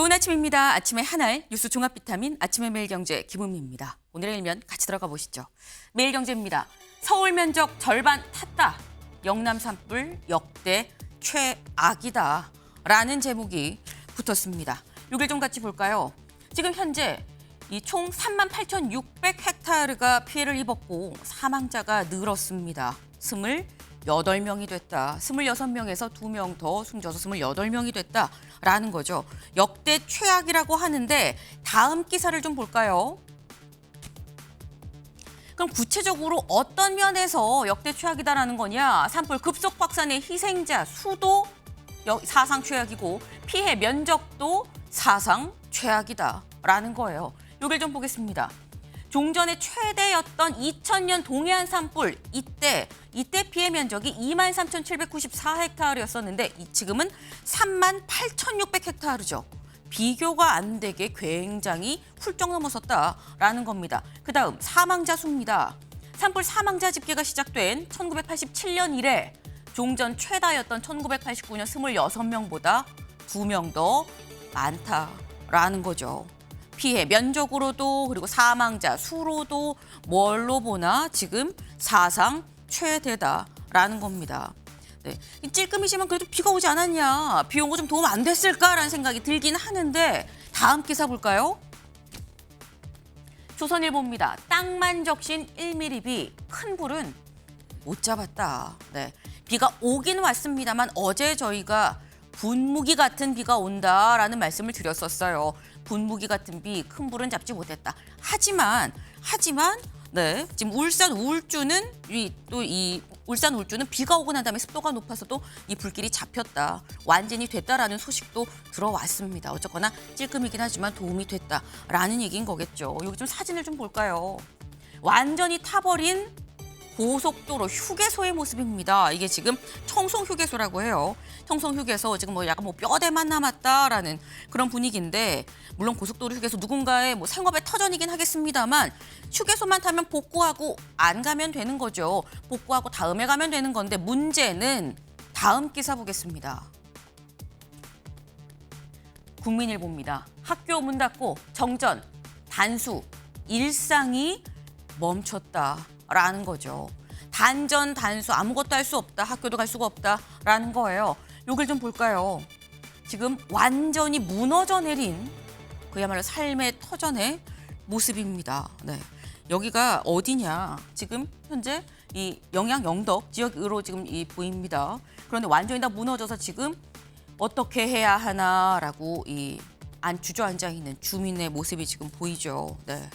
좋은 아침입니다. 아침의 하나의 뉴스 종합 비타민 아침의 매일경제 김은미입니다. 오늘의 일면 같이 들어가 보시죠. 매일경제입니다. 서울 면적 절반 탔다. 영남 산불 역대 최악이다. 라는 제목이 붙었습니다. 6일 좀 같이 볼까요? 지금 현재 이 총 38,600헥타르가 피해를 입었고 사망자가 늘었습니다. 28명이 됐다. 26명에서 2명 더 숨져서 28명이 됐다라는 거죠. 역대 최악이라고 하는데 다음 기사를 좀 볼까요? 그럼 구체적으로 어떤 면에서 역대 최악이다라는 거냐? 산불 급속 확산의 희생자 수도 사상 최악이고 피해 면적도 사상 최악이다라는 거예요. 여기를 좀 보겠습니다. 종전의 최대였던 2000년 동해안 산불 이때 피해 면적이 23,794헥타르였었는데 지금은 38,600헥타르죠. 비교가 안 되게 굉장히 훌쩍 넘어섰다라는 겁니다. 그다음 사망자 수입니다. 산불 사망자 집계가 시작된 1987년 이래 종전 최다였던 1989년 26명보다 2명 더 많다라는 거죠. 피해 면적으로도 그리고 사망자 수로도 뭘로 보나 지금 사상 최대다라는 겁니다. 네. 찔끔이지만 그래도 비가 오지 않았냐, 비 온 거 좀 도움 안 됐을까라는 생각이 들긴 하는데 다음 기사 볼까요? 조선일보입니다. 땅만 적신 1mm 큰 불은 못 잡았다. 네. 비가 오긴 왔습니다만 어제 저희가 분무기 같은 비가 온다라는 말씀을 드렸었어요. 분무기 같은 비, 큰 불은 잡지 못했다. 하지만 네, 지금 울산 울주는 울산 울주는 비가 오고 난 다음에 습도가 높아서도 이 불길이 잡혔다. 완전히 됐다라는 소식도 들어왔습니다. 어쨌거나 찔끔이긴 하지만 도움이 됐다라는 얘기인 거겠죠. 여기 좀 사진을 좀 볼까요? 완전히 타버린 고속도로 휴게소의 모습입니다. 이게 지금 청송 휴게소라고 해요. 청송 휴게소 지금 약간 뼈대만 남았다라는 그런 분위기인데 물론 고속도로 휴게소 누군가의 생업의 터전이긴 하겠습니다만 휴게소만 타면 복구하고 안 가면 되는 거죠. 복구하고 다음에 가면 되는 건데 문제는 다음 기사 보겠습니다. 국민일보입니다. 학교 문 닫고 정전, 단수, 일상이 멈췄다라는 거죠. 단전, 단수, 아무것도 할 수 없다. 학교도 갈 수가 없다라는 거예요. 여길 좀 볼까요? 지금 완전히 무너져 내린 그야말로 삶의 터전의 모습입니다. 네. 여기가 어디냐? 지금 현재 이 영양 영덕 지역으로 지금 보입니다. 그런데 완전히 다 무너져서 지금 어떻게 해야 하나라고 주저앉아 있는 주민의 모습이 지금 보이죠. 네.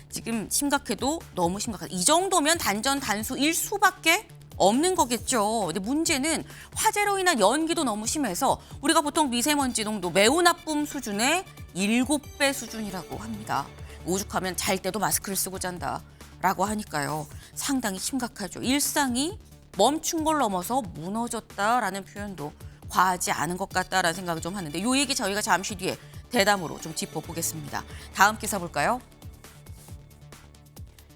지금 심각해도 너무 심각하다. 이 정도면 단전 단수일 수밖에 없는 거겠죠. 근데 문제는 화재로 인한 연기도 너무 심해서 우리가 보통 미세먼지 농도 매우 나쁨 수준의 7배 수준이라고 합니다. 오죽하면 잘 때도 마스크를 쓰고 잔다라고 하니까요. 상당히 심각하죠. 일상이 멈춘 걸 넘어서 무너졌다라는 표현도 과하지 않은 것 같다라는 생각을 좀 하는데 이 얘기 저희가 잠시 뒤에 대담으로 좀 짚어보겠습니다. 다음 기사 볼까요?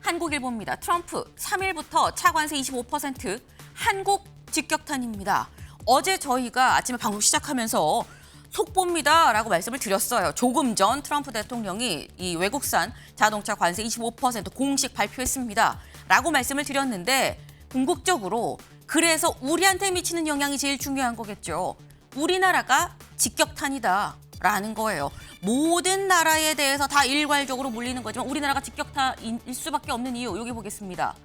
한국일보입니다. 트럼프 3일부터 차관세 25% 한국 직격탄입니다. 어제 저희가 아침에 방송 시작하면서 속보입니다라고 말씀을 드렸어요. 조금 전 트럼프 대통령이 이 외국산 자동차 관세 25% 공식 발표했습니다라고 말씀을 드렸는데 궁극적으로 그래서 우리한테 미치는 영향이 제일 중요한 거겠죠. 우리나라가 직격탄이다라는 거예요. 모든 나라에 대해서 다 일괄적으로 물리는 거지만 우리나라가 직격탄일 수밖에 없는 이유 여기 보겠습니다.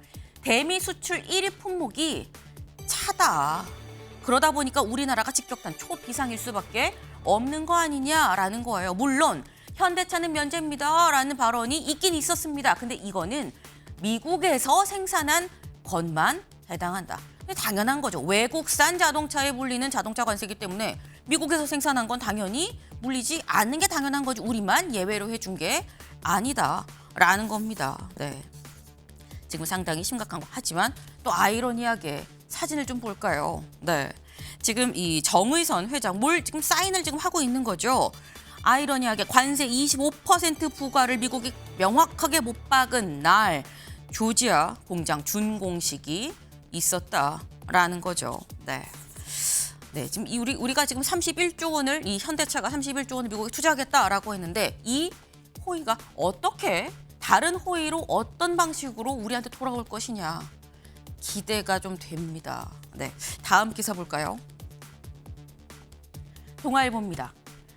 대미 수출 1위 품목이 차다. 그러다 보니까 우리나라가 직격탄 초비상일 수밖에 없는 거 아니냐라는 거예요. 물론 현대차는 면제입니다라는 발언이 있긴 있었습니다. 근데 이거는 미국에서 생산한 것만 해당한다. 당연한 거죠. 외국산 자동차에 물리는 자동차 관세이기 때문에 미국에서 생산한 건 당연히 물리지 않는 게 당연한 거지. 우리만 예외로 해준 게 아니다라는 겁니다. 네. 지금 상당히 심각한 거. 하지만 또 아이러니하게 사진을 좀 볼까요? 네. 지금 이 정의선 회장 지금 사인을 지금 하고 있는 거죠. 아이러니하게 관세 25% 부과를 미국이 명확하게 못 박은 날 조지아 공장 준공식이 있었다라는 거죠. 네. 네, 지금 우리가 지금 31조 원을 이 현대차가 31조 원을 미국에 투자하겠다라고 했는데 이 호의가 어떻게 다른 호의로 어떤 방식으로 우리한테 돌아올 것이냐 기대가 좀 됩니다. 네, 다음 기사 볼까요? 동아일보입니다.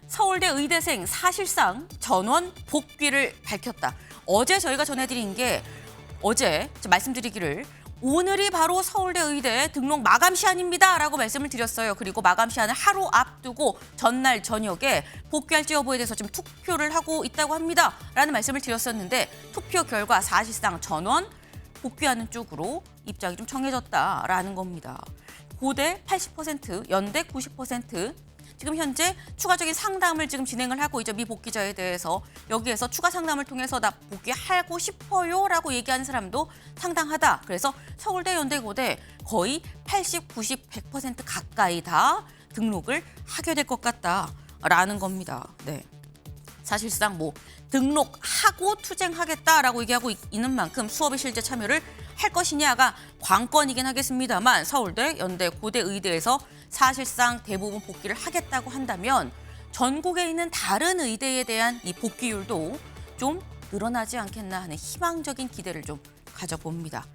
서울대 의대생 사실상 전원 복귀를 밝혔다. 어제 저희가 전해드린 게 어제 말씀드리기를 오늘이 바로 서울대 의대 등록 마감 시한입니다 라고 말씀을 드렸어요. 그리고 마감 시한을 하루 앞두고 전날 저녁에 복귀할지 여부에 대해서 지금 투표를 하고 있다고 합니다 라는 말씀을 드렸었는데 투표 결과 사실상 전원 복귀하는 쪽으로 입장이 좀 정해졌다라는 겁니다. 고대 80%, 연대 90%, 지금 현재 추가적인 상담을 지금 진행을 하고 있죠. 미복귀자에 대해서. 여기에서 추가 상담을 통해서 나 복귀하고 싶어요 라고 얘기하는 사람도 상당하다. 그래서 서울대, 연대, 고대 거의 80, 90, 100% 가까이 다 등록을 하게 될 것 같다라는 겁니다. 네. 사실상 뭐 등록하고 투쟁하겠다라고 얘기하고 있는 만큼 수업에 실제 참여를 할 것이냐가 관건이긴 하겠습니다만 서울대, 연대, 고대, 의대에서 사실상 대부분 복귀를 하겠다고 한다면 전국에 있는 다른 의대에 대한 이 복귀율도 좀 늘어나지 않겠나 하는 희망적인 기대를 좀 가져봅니다.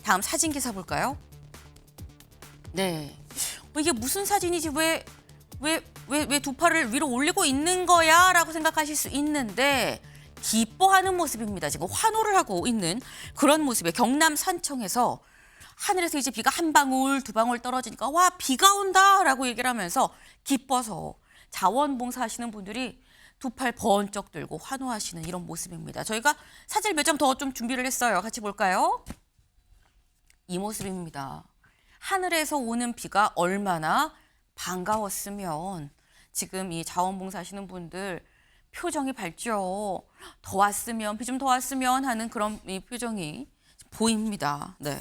다음 사진 기사 볼까요? 네, 이게 무슨 사진이지 왜 두 팔을 위로 올리고 있는 거야? 라고 생각하실 수 있는데 기뻐하는 모습입니다. 지금 환호를 하고 있는 그런 모습에 경남 산청에서 하늘에서 이제 비가 한 방울, 두 방울 떨어지니까 와, 비가 온다 라고 얘기를 하면서 기뻐서 자원봉사 하시는 분들이 두 팔 번쩍 들고 환호하시는 이런 모습입니다. 저희가 사진 몇 장 더 좀 준비를 했어요. 같이 볼까요? 이 모습입니다. 하늘에서 오는 비가 얼마나 반가웠으면 지금 이 자원봉사 하시는 분들 표정이 밝죠. 더 왔으면, 비 좀 더 왔으면 하는 그런 이 표정이 보입니다. 네.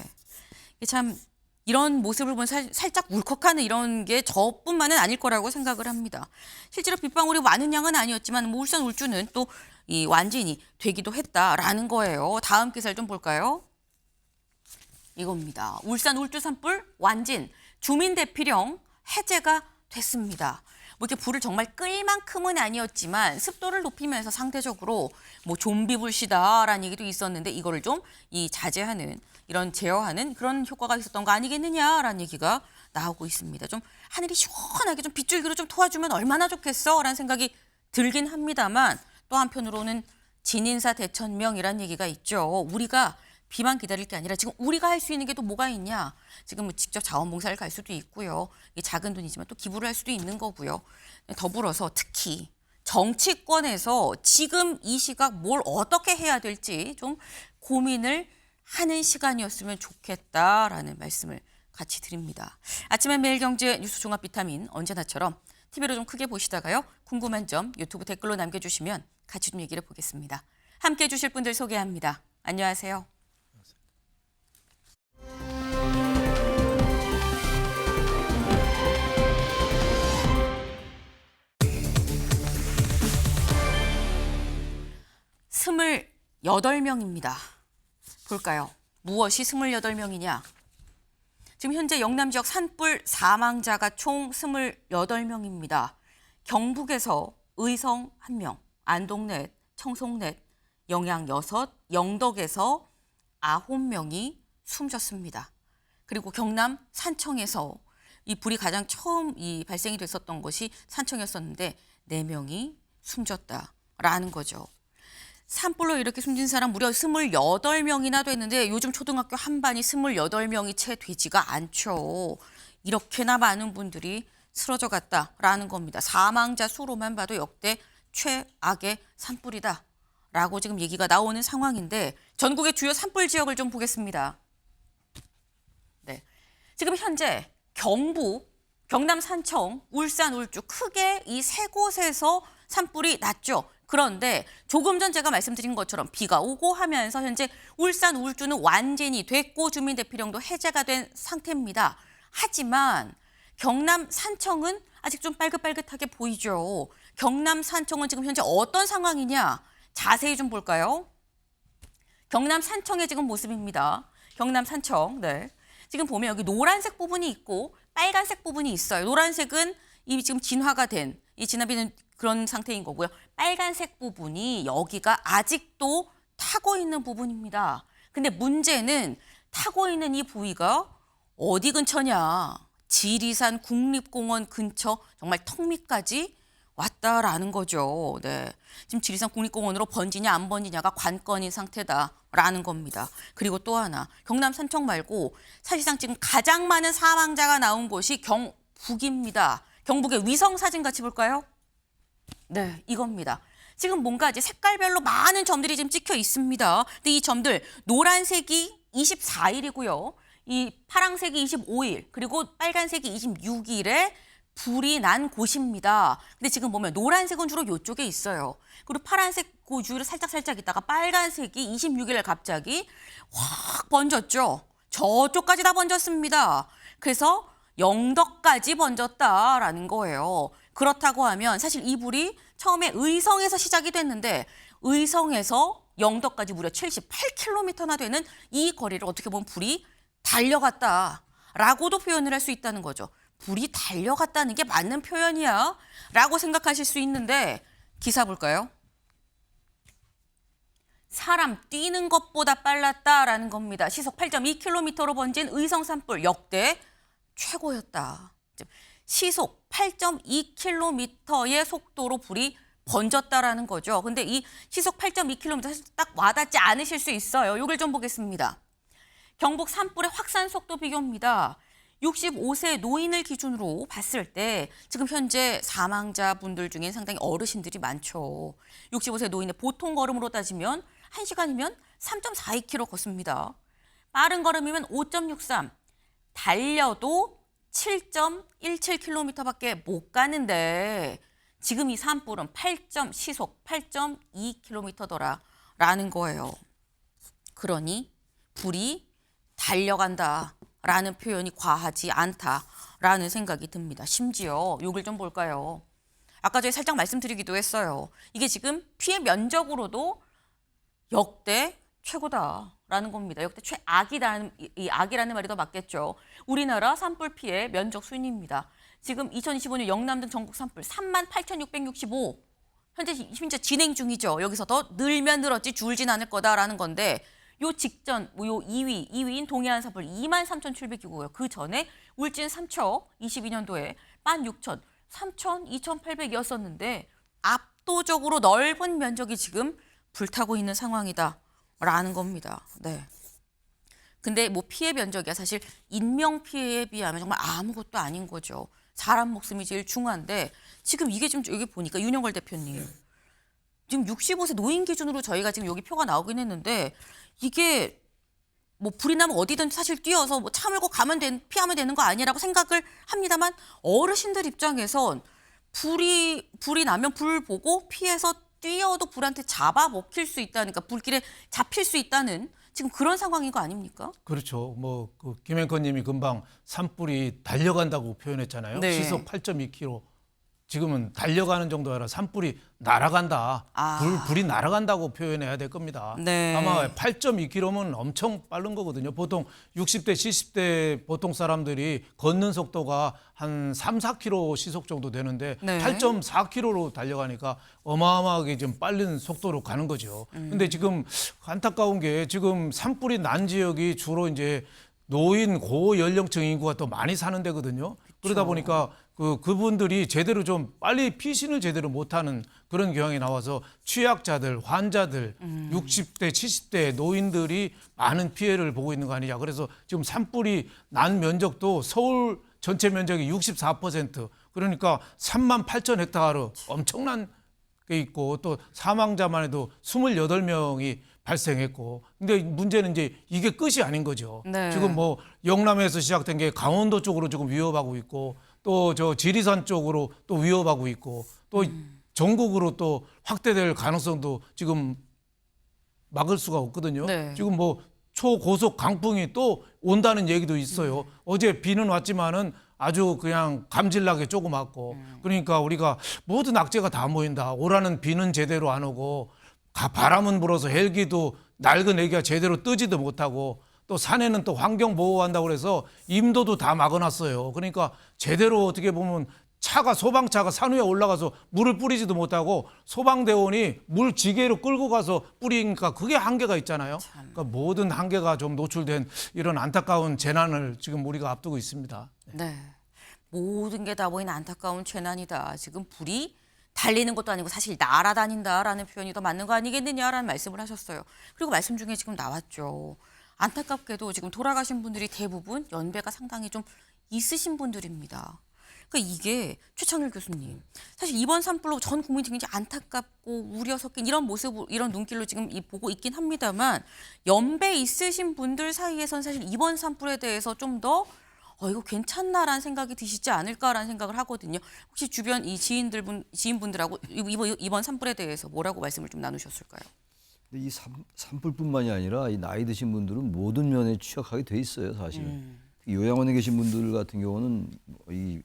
참 이런 모습을 보면 살짝 울컥하는 이런 게 저뿐만은 아닐 거라고 생각을 합니다. 실제로 빗방울이 많은 양은 아니었지만 뭐 울산 울주는 또 이 완진이 되기도 했다라는 거예요. 다음 기사를 좀 볼까요? 이겁니다. 울산 울주 산불 완진 주민 대피령 해제가 됐습니다. 뭐 이렇게 불을 정말 끌 만큼은 아니었지만 습도를 높이면서 상대적으로 뭐 좀비 불씨다라는 얘기도 있었는데 이거를 좀 이 자제하는 이런 제어하는 그런 효과가 있었던 거 아니겠느냐라는 얘기가 나오고 있습니다. 좀 하늘이 시원하게 좀 빗줄기로 좀 도와주면 얼마나 좋겠어라는 생각이 들긴 합니다만 또 한편으로는 진인사 대천명이라는 얘기가 있죠. 우리가 비만 기다릴 게 아니라 지금 우리가 할 수 있는 게 또 뭐가 있냐. 지금 뭐 직접 자원봉사를 갈 수도 있고요. 이게 작은 돈이지만 또 기부를 할 수도 있는 거고요. 더불어서 특히 정치권에서 지금 이 시각 뭘 어떻게 해야 될지 좀 고민을 하는 시간이었으면 좋겠다라는 말씀을 같이 드립니다. 아침에 매일경제 뉴스 종합 비타민 언제나처럼 TV로 좀 크게 보시다가요. 궁금한 점 유튜브 댓글로 남겨주시면 같이 좀 얘기를 보겠습니다. 함께해 주실 분들 소개합니다. 안녕하세요. 스물여덟 명입니다. 볼까요? 무엇이 28명이냐? 지금 현재 영남 지역 산불 사망자가 총 28명입니다. 경북에서 의성 1명, 안동 넷, 청송 넷, 영양 6, 영덕에서 9명이 숨졌습니다. 그리고 경남 산청에서 이 불이 가장 처음 발생이 됐었던 것이 산청이었었는데 4명이 숨졌다라는 거죠. 산불로 이렇게 숨진 사람 무려 28명이나 됐는데 요즘 초등학교 한 반이 28명이 채 되지가 않죠. 이렇게나 많은 분들이 쓰러져 갔다라는 겁니다. 사망자 수로만 봐도 역대 최악의 산불이다라고 지금 얘기가 나오는 상황인데 전국의 주요 산불 지역을 좀 보겠습니다. 네, 지금 현재 경북, 경남 산청, 울산 울주 크게 이 세 곳에서 산불이 났죠. 그런데 조금 전 제가 말씀드린 것처럼 비가 오고 하면서 현재 울산 울주는 완전히 됐고 주민 대피령도 해제가 된 상태입니다. 하지만 경남 산청은 아직 좀 빨긋빨긋하게 보이죠. 경남 산청은 지금 현재 어떤 상황이냐 자세히 좀 볼까요? 경남 산청의 지금 모습입니다. 경남 산청. 네. 지금 보면 여기 노란색 부분이 있고 빨간색 부분이 있어요. 노란색은 이 지금 진화가 된 이 진화비는 그런 상태인 거고요. 빨간색 부분이 여기가 아직도 타고 있는 부분입니다. 근데 문제는 타고 있는 이 부위가 어디 근처냐? 지리산 국립공원 근처 정말 턱 밑까지 왔다라는 거죠. 네. 지금 지리산 국립공원으로 번지냐 안 번지냐가 관건인 상태다라는 겁니다. 그리고 또 하나, 경남 산청 말고 사실상 지금 가장 많은 사망자가 나온 곳이 경북입니다. 경북의 위성 사진 같이 볼까요? 네, 이겁니다. 지금 뭔가 이제 색깔별로 많은 점들이 지금 찍혀 있습니다. 근데 이 점들 노란색이 24일이고요. 이 파란색이 25일, 그리고 빨간색이 26일에 불이 난 곳입니다. 근데 지금 보면 노란색은 주로 이쪽에 있어요. 그리고 파란색 그 주위로 살짝 있다가 빨간색이 26일에 갑자기 확 번졌죠. 저쪽까지 다 번졌습니다. 그래서 영덕까지 번졌다라는 거예요. 그렇다고 하면 사실 이 불이 처음에 의성에서 시작이 됐는데 의성에서 영덕까지 무려 78km나 되는 이 거리를 어떻게 보면 불이 달려갔다라고도 표현을 할 수 있다는 거죠. 불이 달려갔다는 게 맞는 표현이야 라고 생각하실 수 있는데 기사 볼까요? 사람 뛰는 것보다 빨랐다라는 겁니다. 시속 8.2km로 번진 의성 산불 역대 최고였다. 시속 8.2km의 속도로 불이 번졌다라는 거죠. 근데 이 시속 8.2km 사실 딱 와닿지 않으실 수 있어요. 이걸 좀 보겠습니다. 경북 산불의 확산 속도 비교입니다. 65세 노인을 기준으로 봤을 때 지금 현재 사망자분들 중에 상당히 어르신들이 많죠. 65세 노인의 보통 걸음으로 따지면 1시간이면 3.42km 걷습니다. 빠른 걸음이면 5.63, 달려도 7.17km밖에 못 가는데 지금 이 산불은 시속 8.2km더라라는 거예요. 그러니 불이 달려간다라는 표현이 과하지 않다라는 생각이 듭니다. 심지어 이걸 좀 볼까요? 아까 저희 살짝 말씀드리기도 했어요. 이게 지금 피해 면적으로도 역대 최고다라는 겁니다. 역대 최악이라는 이 악이라는 말이 더 맞겠죠. 우리나라 산불 피해 면적 순위입니다. 지금 2025년 영남 등 전국 산불 38,665. 현재 심지어 진행 중이죠. 여기서 더 늘면 늘었지 줄진 않을 거다라는 건데 요 직전 요 2위인 동해안 산불 23,700이고요. 그 전에 울진 삼척 22년도에 16,000, 3,000, 2,800이었었는데 압도적으로 넓은 면적이 지금 불타고 있는 상황이다라는 겁니다. 네. 근데 뭐 피해 면적이야 사실 인명 피해에 비하면 정말 아무것도 아닌 거죠. 사람 목숨이 제일 중요한데 지금 이게 좀 여기 보니까 윤영걸 대표님 지금 65세 노인 기준으로 저희가 지금 여기 표가 나오긴 했는데 이게 뭐 불이 나면 어디든 사실 뛰어서 뭐 참을고 피하면 되는 거 아니라고 생각을 합니다만 어르신들 입장에선 불이 나면 불 보고 피해서 뛰어도 불한테 잡아먹힐 수 있다니까 불길에 잡힐 수 있다는 지금 그런 상황인 거 아닙니까? 그렇죠. 뭐 그 김앵커님이 금방 산불이 달려간다고 표현했잖아요. 네. 시속 8.2km. 지금은 달려가는 정도가 아니라 산불이 날아간다. 불이 날아간다고 표현해야 될 겁니다. 네. 아마 8.2km면 엄청 빠른 거거든요. 보통 60대, 70대 보통 사람들이 걷는 속도가 한 3, 4km 시속 정도 되는데 네. 8.4km로 달려가니까 어마어마하게 좀 빠른 속도로 가는 거죠. 근데 지금 안타까운 게 지금 산불이 난 지역이 주로 이제 노인 고연령층 인구가 더 많이 사는 데거든요. 그러다 보니까 그분들이 제대로 좀 빨리 피신을 제대로 못하는 그런 경향이 나와서 취약자들, 환자들, 60대, 70대 노인들이 많은 피해를 보고 있는 거 아니냐. 그래서 지금 산불이 난 면적도 서울 전체 면적이 64%, 그러니까 38,000헥타르 엄청난 게 있고 또 사망자만 해도 28명이 발생했고, 근데 문제는 이제 이게 끝이 아닌 거죠. 네. 지금 뭐 영남에서 시작된 게 강원도 쪽으로 지금 위협하고 있고 또 저 지리산 쪽으로 또 위협하고 있고 또 전국으로 또 확대될 가능성도 지금 막을 수가 없거든요. 네. 지금 뭐 초고속 강풍이 또 온다는 얘기도 있어요. 어제 비는 왔지만은 아주 그냥 감질나게 조금 왔고, 그러니까 우리가 모든 악재가 다 모인다. 오라는 비는 제대로 안 오고 바람은 불어서 헬기도 낡은 애기가 제대로 뜨지도 못하고 또 산에는 또 환경 보호한다고 그래서 임도도 다 막아놨어요. 그러니까 제대로 어떻게 보면 소방차가 산 위에 올라가서 물을 뿌리지도 못하고 소방대원이 물 지게로 끌고 가서 뿌리니까 그게 한계가 있잖아요. 그러니까 모든 한계가 좀 노출된 이런 안타까운 재난을 지금 우리가 앞두고 있습니다. 네. 모든 게 다 보이는 안타까운 재난이다. 지금 불이 달리는 것도 아니고 사실 날아다닌다라는 표현이 더 맞는 거 아니겠느냐라는 말씀을 하셨어요. 그리고 말씀 중에 지금 나왔죠. 안타깝게도 지금 돌아가신 분들이 대부분 연배가 상당히 좀 있으신 분들입니다. 그러니까 이게 최창일 교수님, 사실 이번 산불로 전 국민이 굉장히 안타깝고 우려 섞인 이런 모습, 이런 눈길로 지금 보고 있긴 합니다만 연배 있으신 분들 사이에선 사실 이번 산불에 대해서 좀 더 이거 괜찮나라는 생각이 드시지 않을까라는 생각을 하거든요. 혹시 주변 이 지인분들하고 이번 산불에 대해서 뭐라고 말씀을 좀 나누셨을까요? 근데 이 산불뿐만이 아니라 이 나이 드신 분들은 모든 면에 취약하게 돼 있어요, 사실. 요양원에 계신 분들 같은 경우는 이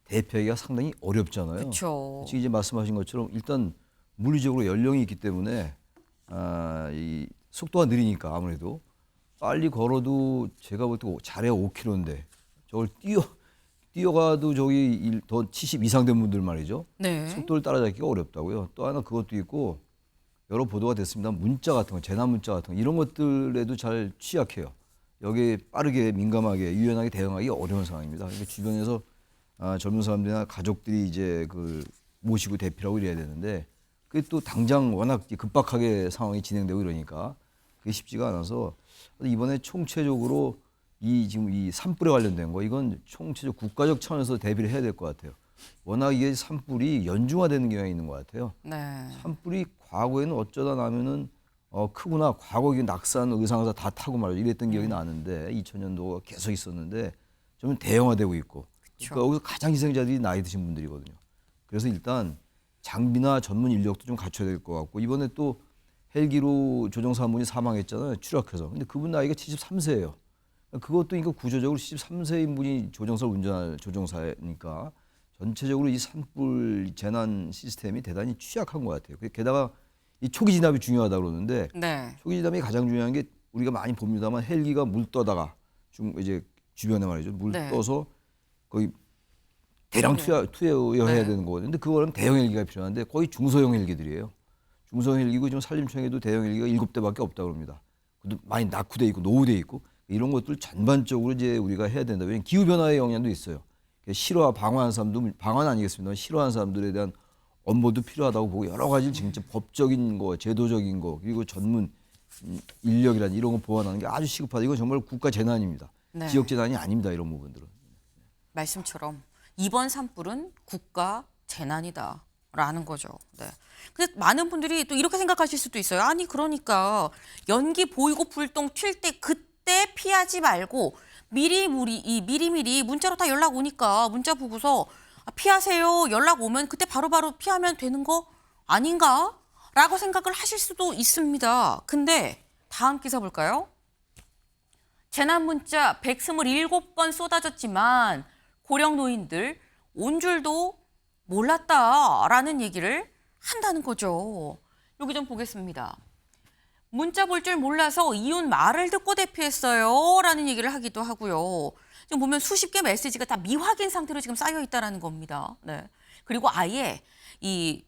대피하기가 상당히 어렵잖아요. 그렇죠. 지금 이제 말씀하신 것처럼 일단 물리적으로 연령이 있기 때문에 이 속도가 느리니까 아무래도 빨리 걸어도 제가 볼 때 잘해야 5km인데 저걸 뛰어가도 저기 더 70 이상 된 분들 말이죠. 네. 속도를 따라잡기가 어렵다고요. 또 하나 그것도 있고 여러 보도가 됐습니다. 문자 같은 거, 재난 문자 같은 거 이런 것들에도 잘 취약해요. 여기에 빠르게 민감하게 유연하게 대응하기 어려운 상황입니다. 그러니까 주변에서 젊은 사람들이나 가족들이 이제 그 모시고 대피라고 이래야 되는데 그게 또 당장 워낙 급박하게 상황이 진행되고 이러니까 그게 쉽지가 않아서 이번에 총체적으로 지금 이 산불에 관련된 거 이건 총체적 국가적 차원에서 대비를 해야 될 것 같아요. 워낙 이게 산불이 연중화되는 경향이 있는 것 같아요. 네. 산불이 과거에는 어쩌다 나면은 크구나 과거 에 낙산 의상사 다 타고 말이죠 이랬던 기억이 나는데 2000년도가 계속 있었는데 좀 대형화되고 있고 그러니까 여기서 가장 희생자들이 나이 드신 분들이거든요. 그래서 일단 장비나 전문 인력도 좀 갖춰야 될 것 같고 이번에 또 헬기로 조종사 한 분이 사망했잖아요. 추락해서. 근데 그분 나이가 73세예요. 그것도 그러니까 구조적으로 73세인 분이 조종사를 운전할 조종사니까 전체적으로 이 산불 재난 시스템이 대단히 취약한 것 같아요. 게다가 이 초기 진압이 중요하다고 그러는데 네. 초기 진압이 가장 중요한 게 우리가 많이 봅니다만 헬기가 물 떠다가 이제 주변에 말이죠. 물 네. 떠서 거의 대량 투여해야 네. 되는 거거든요. 근데 그거는 대형 헬기가 필요한데 거의 중소형 헬기들이에요. 중소형 헬기고 지금 산림청에도 대형 헬기가 7대밖에 없다고 합니다. 많이 낙후돼 있고 노후돼 있고 이런 것들 전반적으로 이제 우리가 해야 된다. 왜냐하면 기후 변화의 영향도 있어요. 싫어하 방어하는 사람도 방어는 아니겠습니다. 싫어하는 사람들에 대한 업무도 필요하다고 보고 여러 가지 진짜 법적인 거, 제도적인 거 그리고 전문 인력이라든지 이런 거 보완하는 게 아주 시급하다. 이건 정말 국가 재난입니다. 네. 지역 재난이 아닙니다. 이런 부분들은. 말씀처럼 이번 산불은 국가 재난이다라는 거죠. 네. 근데 많은 분들이 또 이렇게 생각하실 수도 있어요. 아니 그러니까 연기 보이고 불똥 튈 때 그때 피하지 말고 미리미리 문자로 다 연락 오니까 문자 보고서 피하세요 연락 오면 그때 바로바로 피하면 되는 거 아닌가? 라고 생각을 하실 수도 있습니다. 근데 다음 기사 볼까요? 재난 문자 127건 쏟아졌지만 고령 노인들 온 줄도 몰랐다라는 얘기를 한다는 거죠. 여기 좀 보겠습니다. 문자 볼 줄 몰라서 이웃 말을 듣고 대피했어요 라는 얘기를 하기도 하고요. 지금 보면 수십 개 메시지가 다 미확인 상태로 지금 쌓여 있다는 겁니다. 네. 그리고 아예 이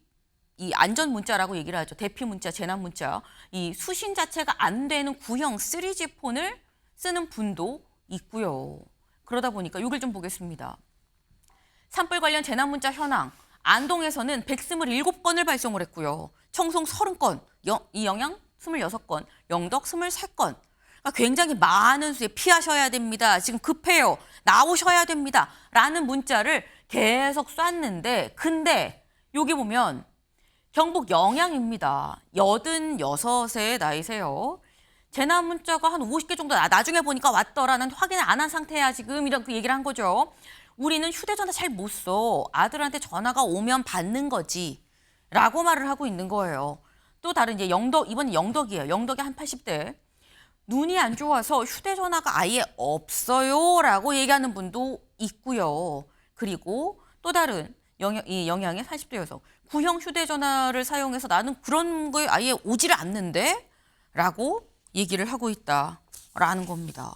안전 문자라고 얘기를 하죠. 대피 문자, 재난 문자. 이 수신 자체가 안 되는 구형 3G 폰을 쓰는 분도 있고요. 그러다 보니까 이걸 좀 보겠습니다. 산불 관련 재난 문자 현황. 안동에서는 127건을 발송을 했고요. 청송 30건, 이영양 26건, 영덕 23건. 그러니까 굉장히 많은 수에 피하셔야 됩니다. 지금 급해요. 나오셔야 됩니다. 라는 문자를 계속 쐈는데 근데 여기 보면 경북 영양입니다. 86세의 나이세요. 재난 문자가 한 50개 정도 나중에 보니까 왔더라는 확인을 안 한 상태야 지금 이런 그 얘기를 한 거죠. 우리는 휴대전화 잘 못 써. 아들한테 전화가 오면 받는 거지. 라고 말을 하고 있는 거예요. 또 다른 이제 이번엔 영덕이에요. 영덕이 한 80대. 눈이 안 좋아서 휴대전화가 아예 없어요. 라고 얘기하는 분도 있고요. 그리고 또 다른 영양의 40대 여성. 구형 휴대전화를 사용해서 나는 그런 거에 아예 오지를 않는데? 라고 얘기를 하고 있다라는 겁니다.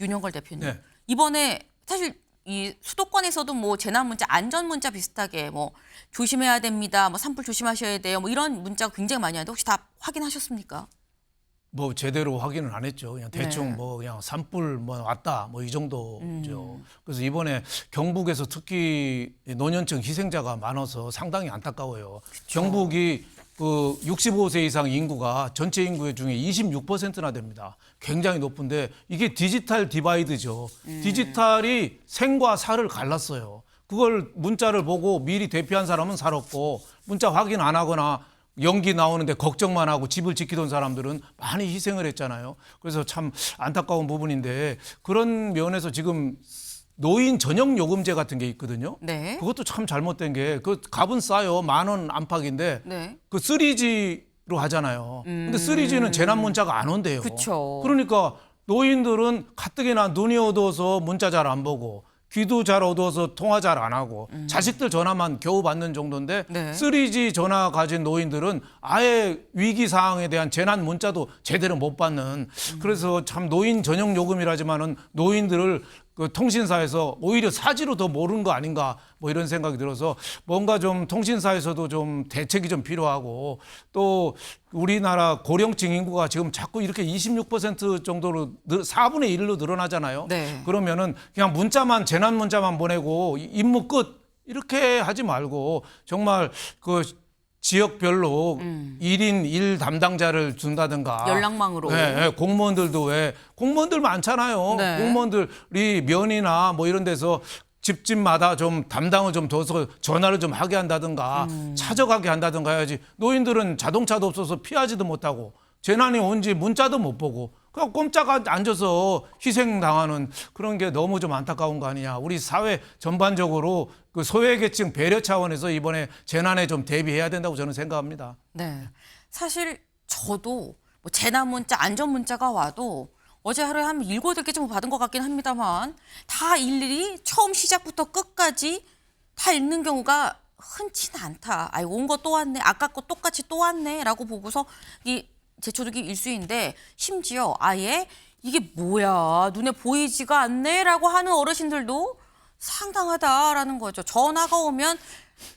윤영걸 대표님. 네. 이번에 사실 이 수도권에서도 뭐 재난 문자, 안전 문자 비슷하게 뭐 조심해야 됩니다. 뭐 산불 조심하셔야 돼요. 뭐 이런 문자가 굉장히 많이 왔는데 혹시 다 확인하셨습니까? 뭐 제대로 확인을 안 했죠. 그냥 대충 네. 뭐 그냥 산불 뭐 왔다 뭐 이 정도죠. 그래서 이번에 경북에서 특히 노년층 희생자가 많아서 상당히 안타까워요. 경북이 그 65세 이상 인구가 전체 인구 중에 26%나 됩니다. 굉장히 높은데 이게 디지털 디바이드죠. 디지털이 생과 사를 갈랐어요. 그걸 문자를 보고 미리 대피한 사람은 살았고 문자 확인 안 하거나 연기 나오는데 걱정만 하고 집을 지키던 사람들은 많이 희생을 했잖아요. 그래서 참 안타까운 부분인데 그런 면에서 지금 노인 전용 요금제 같은 게 있거든요. 네. 그것도 참 잘못된 게 그 값은 싸요. 10,000원 안팎인데 네. 그 3G로 하잖아요. 근데 3G는 재난 문자가 안 온대요. 그쵸. 그러니까 노인들은 가뜩이나 눈이 어두워서 문자 잘 안 보고 귀도 잘 어두워서 통화 잘 안 하고 자식들 전화만 겨우 받는 정도인데 네. 3G 전화 가진 노인들은 아예 위기 상황에 대한 재난 문자도 제대로 못 받는 그래서 참 노인 전용 요금이라지만은 노인들을 그 통신사에서 오히려 사지로 더 모르는 거 아닌가 뭐 이런 생각이 들어서 뭔가 좀 통신사에서도 좀 대책이 좀 필요하고 또 우리나라 고령층 인구가 지금 자꾸 이렇게 26% 정도로 4분의 1로 늘어나잖아요. 네. 그러면은 그냥 문자만 재난 문자만 보내고 임무 끝 이렇게 하지 말고 정말 그 지역별로 1인 1 담당자를 준다든가 연락망으로. 네, 공무원들도 왜 공무원들 많잖아요. 네. 공무원들이 면이나 뭐 이런 데서 집집마다 좀 담당을 좀 둬서 전화를 좀 하게 한다든가 찾아가게 한다든가 해야지. 노인들은 자동차도 없어서 피하지도 못하고 재난이 온지 문자도 못 보고 그냥 꼼짝 앉아서 희생당하는 그런 게 너무 좀 안타까운 거 아니냐. 우리 사회 전반적으로 그 소외계층 배려 차원에서 이번에 재난에 좀 대비해야 된다고 저는 생각합니다. 네. 사실 저도 뭐 재난 문자, 안전 문자가 와도 어제 하루에 한 7, 8개 정도 받은 것 같긴 합니다만 다 일일이 처음 시작부터 끝까지 다 읽는 경우가 흔치는 않다. 아이고 온 거 또 왔네. 아까 거 똑같이 또 왔네. 라고 보고서 이 제초두기 일수인데 심지어 아예 이게 뭐야. 눈에 보이지가 않네. 라고 하는 어르신들도 상당하다라는 거죠. 전화가 오면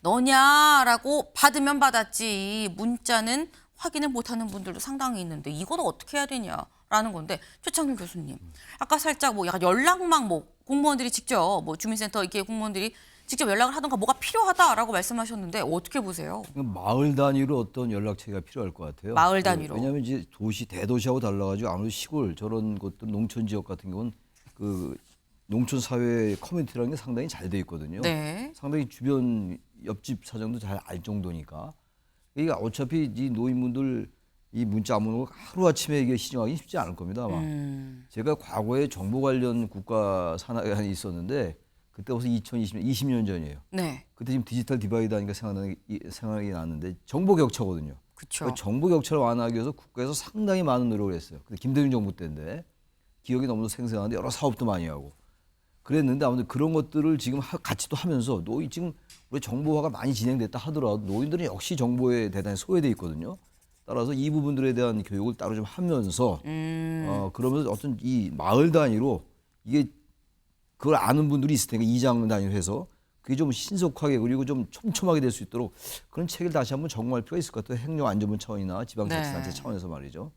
너냐라고 받으면 받았지 문자는 확인을 못하는 분들도 상당히 있는데 이거는 어떻게 해야 되냐라는 건데 최창길 교수님 아까 살짝 뭐 약간 연락망 뭐 공무원들이 직접 뭐 주민센터 이렇게 공무원들이 직접 연락을 하던가 뭐가 필요하다라고 말씀하셨는데 어떻게 보세요? 마을 단위로 어떤 연락체가 필요할 것 같아요. 마을 단위로. 왜냐하면 이제 도시 대도시하고 달라가지고 아무래도 시골 저런 곳들 농촌 지역 같은 경우는 그 농촌 사회 커뮤니티라는 게 상당히 잘 돼 있거든요. 네. 상당히 주변 옆집 사정도 잘 알 정도니까. 이게 어차피 이 노인분들 이 문자 안 오는 거 하루아침에 이게 시정하기 쉽지 않을 겁니다. 아마. 제가 과거에 정보 관련 국가 산하에 있었는데 그때 벌써 2020년 전이에요. 네. 그때 지금 디지털 디바이드 하니까 생각이 나는데 정보 격차거든요. 그렇죠. 정보 격차를 완화하기 위해서 국가에서 상당히 많은 노력을 했어요. 근데 김대중 정부 때인데 기억이 너무도 생생한데 여러 사업도 많이 하고 그랬는데 아무튼 그런 것들을 지금 같이 또 하면서 지금 우리 정보화가 많이 진행됐다 하더라도 노인들은 역시 정보에 대단히 소외돼 있거든요. 따라서 이 부분들에 대한 교육을 따로 좀 하면서 그러면서 어떤 이 마을 단위로 이게 그걸 아는 분들이 있을 테니까 이장 단위로 해서 그게 좀 신속하게 그리고 좀 촘촘하게 될 수 있도록 그런 책을 다시 한번 점검할 필요가 있을 것 같아요. 행정안전부 차원이나 지방자치단체 네. 차원에서 말이죠.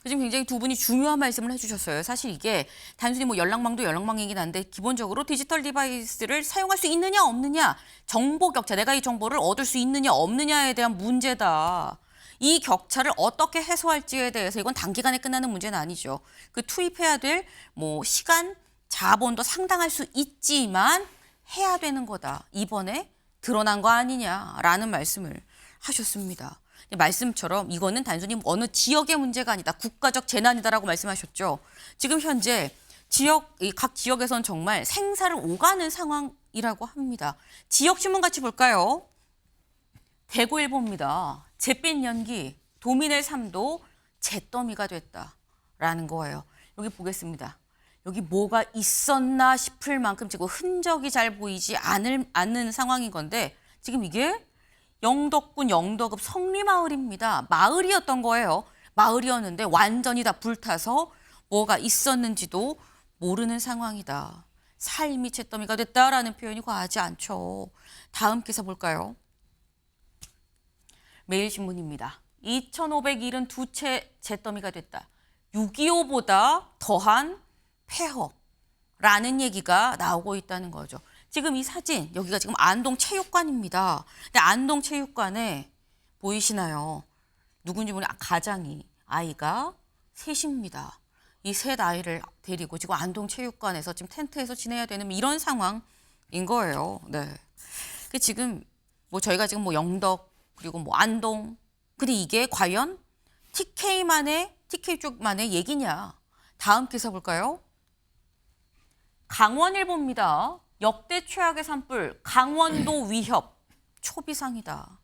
지금 굉장히 두 분이 중요한 말씀을 해주셨어요. 사실 이게 단순히 뭐 연락망도 연락망이긴 한데 기본적으로 디지털 디바이스를 사용할 수 있느냐 없느냐 정보 격차 내가 이 정보를 얻을 수 있느냐 없느냐에 대한 문제다. 이 격차를 어떻게 해소할지에 대해서 이건 단기간에 끝나는 문제는 아니죠. 그 투입해야 될 뭐 시간, 자본도 상당할 수 있지만 해야 되는 거다. 이번에 드러난 거 아니냐라는 말씀을 하셨습니다. 말씀처럼 이거는 단순히 어느 지역의 문제가 아니다. 국가적 재난이다라고 말씀하셨죠. 지금 현재 각 지역에선 정말 생사를 오가는 상황이라고 합니다. 지역 신문 같이 볼까요? 대구일보입니다. 잿빛 연기, 도민의 삶도 잿더미가 됐다라는 거예요. 여기 보겠습니다. 여기 뭐가 있었나 싶을 만큼 지금 흔적이 잘 보이지 않는 상황인 건데 지금 이게 영덕군 영덕읍 성리마을입니다. 마을이었던 거예요. 마을이었는데 완전히 다 불타서 뭐가 있었는지도 모르는 상황이다. 삶이 잿더미가 됐다라는 표현이 과하지 않죠. 다음 기사 볼까요? 매일신문입니다. 2,572채 잿더미가 됐다. 6.25보다 더한 폐허라는 얘기가 나오고 있다는 거죠. 지금 이 사진, 여기가 지금 안동 체육관입니다. 근데 안동 체육관에 보이시나요? 누군지 모르는 가장이, 아이가 셋입니다. 이 셋 아이를 데리고 지금 안동 체육관에서 지금 텐트에서 지내야 되는 이런 상황인 거예요. 네. 지금 뭐 저희가 지금 뭐 영덕 그리고 뭐 안동, 근데 이게 과연 TK 쪽만의 얘기냐? 다음 기사 볼까요? 강원일보입니다. 역대 최악의 산불, 강원도 위협, 초비상이다.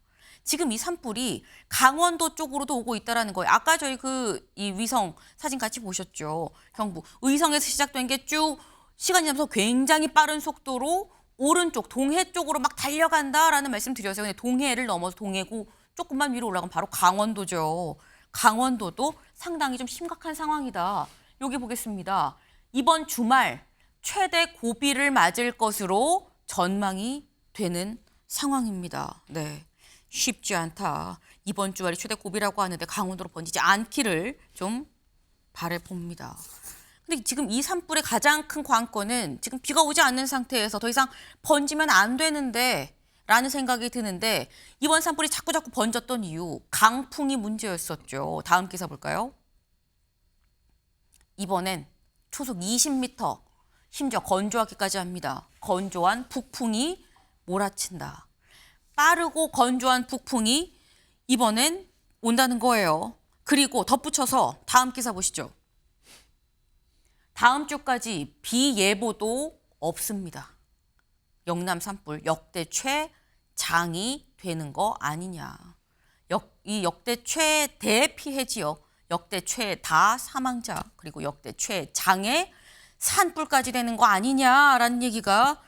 지금 이 산불이 강원도 쪽으로도 오고 있다라는 거예요. 아까 저희 이 위성 사진 같이 보셨죠? 경북 의성에서 시작된 게 쭉 시간이 지나면서 굉장히 빠른 속도로 오른쪽 동해 쪽으로 막 달려간다라는 말씀 드렸어요. 근데 동해를 넘어서 동해고 조금만 위로 올라가면 바로 강원도죠. 강원도도 상당히 좀 심각한 상황이다. 여기 보겠습니다. 이번 주말 최대 고비를 맞을 것으로 전망이 되는 상황입니다. 네. 쉽지 않다. 이번 주말이 최대 고비라고 하는데 강원도로 번지지 않기를 좀 바라봅니다. 근데 지금 이 산불의 가장 큰 관건은 지금 비가 오지 않는 상태에서 더 이상 번지면 안 되는데 라는 생각이 드는데 이번 산불이 자꾸 번졌던 이유, 강풍이 문제였었죠. 다음 기사 볼까요? 이번엔 초속 20m, 심지어 건조하기까지 합니다. 건조한 북풍이 몰아친다. 빠르고 건조한 북풍이 이번엔 온다는 거예요. 그리고 덧붙여서 다음 기사 보시죠. 다음 주까지 비 예보도 없습니다. 영남 산불 역대 최장이 되는 거 아니냐. 이 역대 최대 피해 지역, 역대 최다 사망자, 그리고 역대 최장의 산불까지 되는 거 아니냐라는 얘기가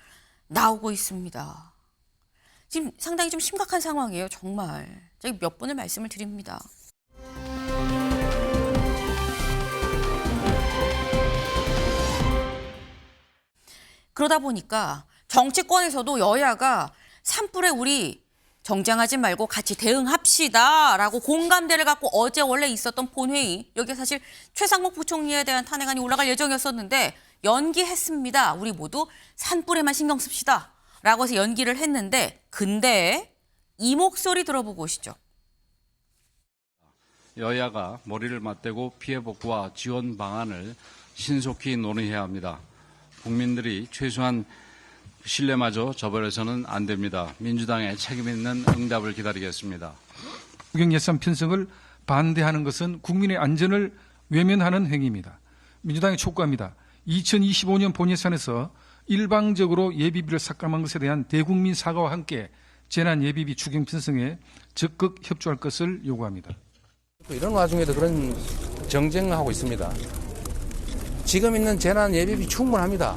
나오고 있습니다. 지금 상당히 좀 심각한 상황이에요, 정말. 제가 몇 번을 말씀을 드립니다. 그러다 보니까 정치권에서도 여야가 산불에 우리 정쟁하지 말고 같이 대응합시다라고 공감대를 갖고 어제 원래 있었던 본회의, 여기 사실 최상목 부총리에 대한 탄핵안이 올라갈 예정이었었는데 연기했습니다. 우리 모두 산불에만 신경 씁시다. 라고 해서 연기를 했는데 근데 이 목소리 들어보고 오시죠. 여야가 머리를 맞대고 피해 복구와 지원 방안을 신속히 논의해야 합니다. 국민들이 최소한 신뢰마저 저버려서는 안 됩니다. 민주당의 책임 있는 응답을 기다리겠습니다. 국영 예산 편성을 반대하는 것은 국민의 안전을 외면하는 행위입니다. 민주당이 촉구합니다. 2025년 본예산에서 일방적으로 예비비를 삭감한 것에 대한 대국민 사과와 함께 재난 예비비 추경 편성에 적극 협조할 것을 요구합니다. 이런 와중에도 그런 정쟁을 하고 있습니다. 지금 있는 재난 예비비 충분합니다.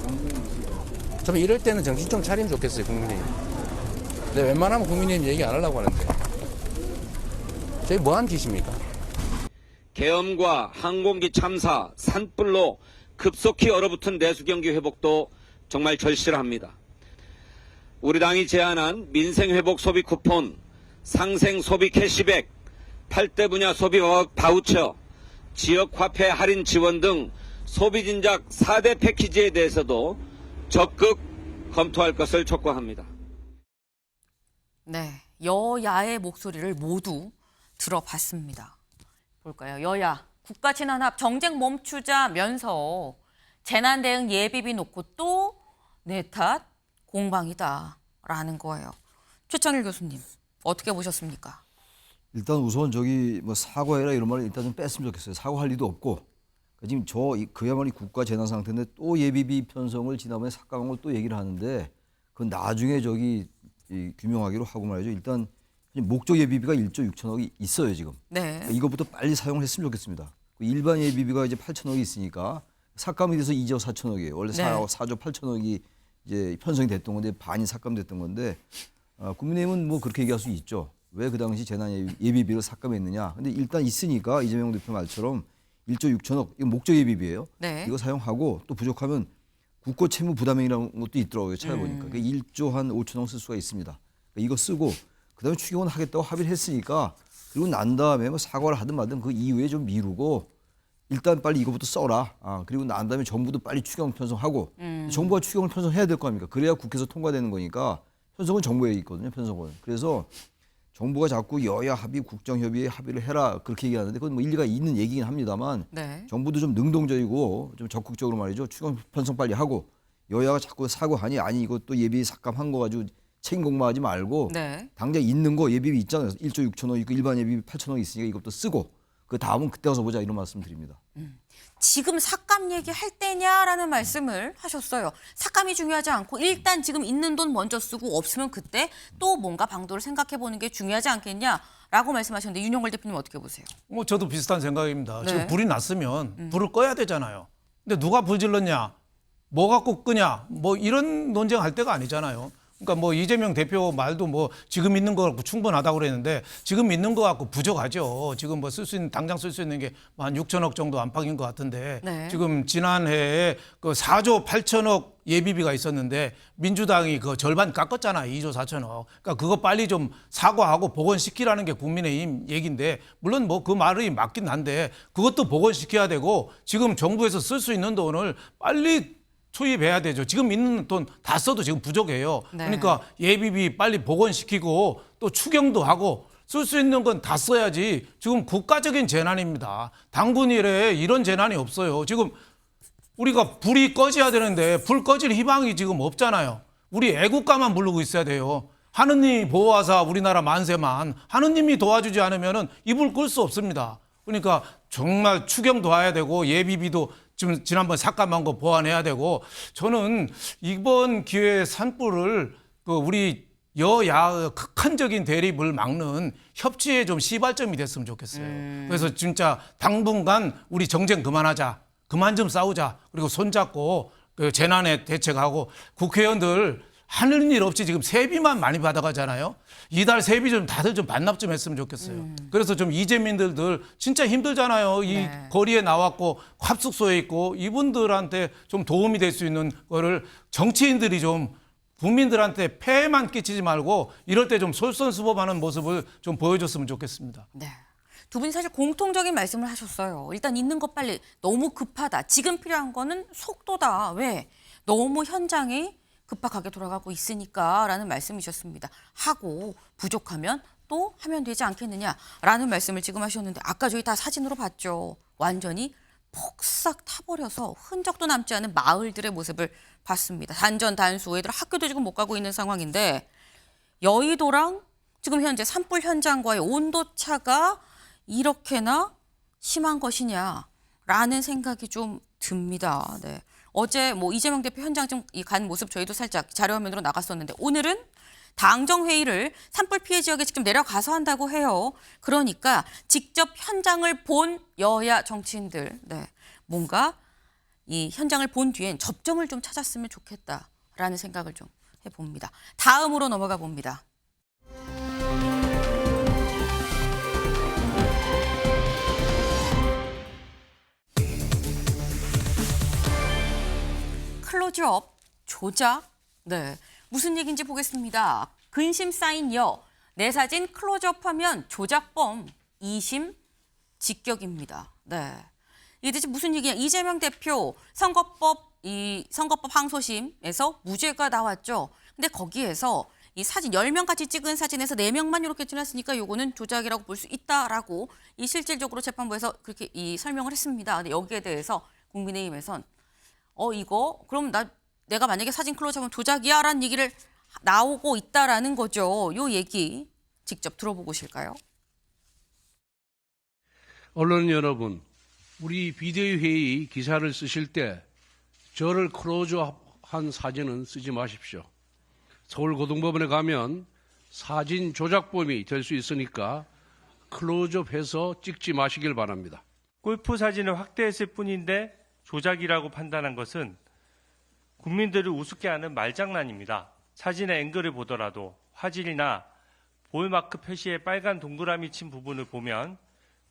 좀 이럴 때는 정신 좀 차리면 좋겠어요, 국민이. 근데 웬만하면 국민이 얘기 안 하려고 하는데. 저희 뭐한 짓입니까? 계엄과 항공기 참사, 산불로 급속히 얼어붙은 내수 경기 회복도 정말 절실합니다. 우리 당이 제안한 민생회복 소비 쿠폰, 상생 소비 캐시백, 8대 분야 소비 바우처, 지역 화폐 할인 지원 등 소비 진작 4대 패키지에 대해서도 적극 검토할 것을 촉구합니다. 네, 여야의 목소리를 모두 들어봤습니다. 볼까요? 여야, 국가친환합 정쟁 멈추자면서 재난 대응 예비비 놓고 또 내 탓 공방이다라는 거예요. 최창일 교수님, 어떻게 보셨습니까? 일단 우선 뭐 사과해라 이런 말을 일단 좀 뺐으면 좋겠어요. 사과할 리도 없고 지금 그야말로 국가 재난 상태인데 또 예비비 편성을 지난번에 삭감한 걸 또 얘기를 하는데 그건 나중에 규명하기로 하고 말이죠. 일단 목적 예비비가 1조 6천억이 있어요 지금. 네. 그러니까 이것부터 빨리 사용을 했으면 좋겠습니다. 일반 예비비가 이제 8천억이 있으니까 삭감이 돼서 2조 4천억이에요. 원래 네. 4조 8천억이 이제 편성이 됐던 건데 반이 삭감됐던 건데 국민의힘은 뭐 그렇게 얘기할 수 있죠. 왜 그 당시 재난 예비비를 삭감했느냐. 근데 일단 있으니까 이재명 대표 말처럼 1조 6천억, 이거 목적 예비비예요. 네. 이거 사용하고 또 부족하면 국고 채무 부담액이라는 것도 있더라고요. 찾아보니까. 1조 한 5천억 쓸 수가 있습니다. 이거 쓰고 그다음에 추경은 하겠다고 합의를 했으니까 그리고 난 다음에 뭐 사과를 하든 말든 그 이후에 좀 미루고 일단 빨리 이거부터 써라. 그리고 난 다음에 정부도 빨리 추경 편성하고 정부가 추경을 편성해야 될 거 아닙니까? 그래야 국회에서 통과되는 거니까 편성은 정부에 있거든요. 편성은. 그래서 정부가 자꾸 여야 합의, 국정협의에 합의를 해라 그렇게 얘기하는데 그건 뭐 일리가 있는 얘기긴 합니다만 네. 정부도 좀 능동적이고 좀 적극적으로 말이죠. 추경 편성 빨리 하고 여야가 자꾸 사고하니 아니 이것도 예비 삭감한 거 가지고 책임 공모하지 말고 네. 당장 있는 거 예비비 있잖아요. 1조 6천억 있고 일반 예비비 8천억 있으니까 이것도 쓰고 그 다음은 그때 가서 보자 이런 말씀 드립니다. 지금 삭감 얘기할 때냐라는 말씀을 하셨어요. 삭감이 중요하지 않고 일단 지금 있는 돈 먼저 쓰고 없으면 그때 또 뭔가 방도를 생각해보는 게 중요하지 않겠냐라고 말씀하셨는데 윤영걸 대표님 어떻게 보세요? 뭐 저도 비슷한 생각입니다. 네. 지금 불이 났으면 불을 꺼야 되잖아요. 근데 누가 불 질렀냐? 뭐 갖고 끄냐? 뭐 이런 논쟁할 때가 아니잖아요. 그러니까 뭐 이재명 대표 말도 뭐 지금 있는 거 갖고 충분하다고 그랬는데 지금 있는 거 갖고 부족하죠. 지금 뭐 쓸 수 있는 당장 쓸 수 있는 게 한 6천억 정도 안팎인 것 같은데 네. 지금 지난해에 그 4조 8천억 예비비가 있었는데 민주당이 그 절반 깎았잖아요. 2조 4천억. 그러니까 그거 빨리 좀 사과하고 복원시키라는 게 국민의힘 얘기인데 물론 뭐 그 말이 맞긴 한데 그것도 복원시켜야 되고 지금 정부에서 쓸 수 있는 돈을 빨리 투입해야 되죠. 지금 있는 돈 다 써도 지금 부족해요. 네. 그러니까 예비비 빨리 복원시키고 또 추경도 하고 쓸 수 있는 건 다 써야지. 지금 국가적인 재난입니다. 당군 이래에 이런 재난이 없어요. 지금 우리가 불이 꺼져야 되는데 불 꺼질 희망이 지금 없잖아요. 우리 애국가만 부르고 있어야 돼요. 하느님이 보호하사 우리나라 만세만 하느님이 도와주지 않으면 이 불 끌 수 없습니다. 그러니까 정말 추경도 해야 되고 예비비도 지금 지난번 삭감한 거 보완해야 되고 저는 이번 기회에 산불을 그 우리 여야의 극한적인 대립을 막는 협치에 좀 시발점이 됐으면 좋겠어요. 그래서 진짜 당분간 우리 정쟁 그만하자. 그만 좀 싸우자. 그리고 손잡고 그 재난에 대책하고 국회의원들 하는 일 없이 지금 세비만 많이 받아가잖아요. 이달 세비 좀 다들 좀 반납 좀 했으면 좋겠어요. 그래서 좀 이재민들 진짜 힘들잖아요. 이 네. 거리에 나왔고 합숙소에 있고 이분들한테 좀 도움이 될 수 있는 거를 정치인들이 좀 국민들한테 폐해만 끼치지 말고 이럴 때 좀 솔선수범하는 모습을 좀 보여줬으면 좋겠습니다. 네. 두 분이 사실 공통적인 말씀을 하셨어요. 일단 있는 것 빨리 너무 급하다. 지금 필요한 거는 속도다. 왜? 너무 현장이 급박하게 돌아가고 있으니까라는 말씀이셨습니다. 하고 부족하면 또 하면 되지 않겠느냐라는 말씀을 지금 하셨는데 아까 저희 다 사진으로 봤죠. 완전히 폭삭 타버려서 흔적도 남지 않은 마을들의 모습을 봤습니다. 단전 단수 애들 학교도 지금 못 가고 있는 상황인데 여의도랑 지금 현재 산불 현장과의 온도차가 이렇게나 심한 것이냐라는 생각이 좀 듭니다. 네. 어제 뭐 이재명 대표 현장 좀 간 모습 저희도 살짝 자료화면으로 나갔었는데 오늘은 당정회의를 산불 피해 지역에 직접 내려가서 한다고 해요. 그러니까 직접 현장을 본 여야 정치인들, 네, 뭔가 이 현장을 본 뒤엔 접점을 좀 찾았으면 좋겠다라는 생각을 좀 해봅니다. 다음으로 넘어가 봅니다. 클로즈업, 조작, 네, 무슨 얘기인지 보겠습니다. 근심 쌓인 내 사진 클로즈업하면 조작범 2심 직격입니다. 네, 이게 대체 무슨 얘기냐? 이재명 대표 선거법 항소심에서 무죄가 나왔죠. 근데 거기에서 이 사진 10명 같이 찍은 사진에서 4명만 이렇게 지났으니까 요거는 조작이라고 볼 수 있다라고 이 실질적으로 재판부에서 그렇게 이 설명을 했습니다. 근데 여기에 대해서 국민의힘에선 이거 그럼 내가 만약에 사진 클로즈하면 조작이야라는 얘기를 나오고 있다라는 거죠. 요 얘기 직접 들어보고 오실까요? 언론 여러분, 우리 비대위 회의 기사를 쓰실 때 저를 클로즈업한 사진은 쓰지 마십시오. 서울고등법원에 가면 사진 조작범이 될 수 있으니까 클로즈업해서 찍지 마시길 바랍니다. 골프 사진을 확대했을 뿐인데 조작이라고 판단한 것은 국민들을 우습게 하는 말장난입니다. 사진의 앵글을 보더라도 화질이나 볼마크 표시에 빨간 동그라미 친 부분을 보면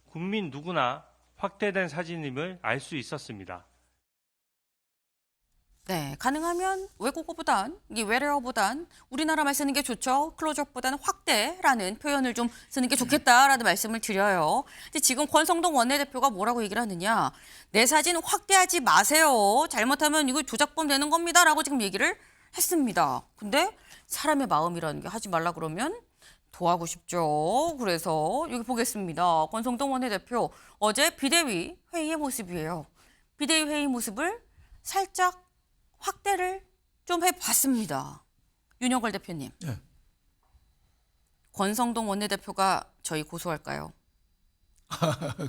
국민 누구나 확대된 사진임을 알 수 있었습니다. 네, 가능하면 외국어보단, 이 외래어보단 우리나라말 쓰는 게 좋죠. 클로즈업보다는 확대라는 표현을 좀 쓰는 게 좋겠다라는 말씀을 드려요. 근데 지금 권성동 원내대표가 뭐라고 얘기를 하느냐. 내 사진 확대하지 마세요. 잘못하면 이거 조작범 되는 겁니다라고 지금 얘기를 했습니다. 근데 사람의 마음이라는 게 하지 말라 그러면 도하고 싶죠. 그래서 여기 보겠습니다. 권성동 원내대표 어제 비대위 회의의 모습이에요. 비대위 회의 모습을 살짝 확대를 좀 해봤습니다. 윤여걸 대표님. 네. 권성동 원내대표가 저희 고소할까요?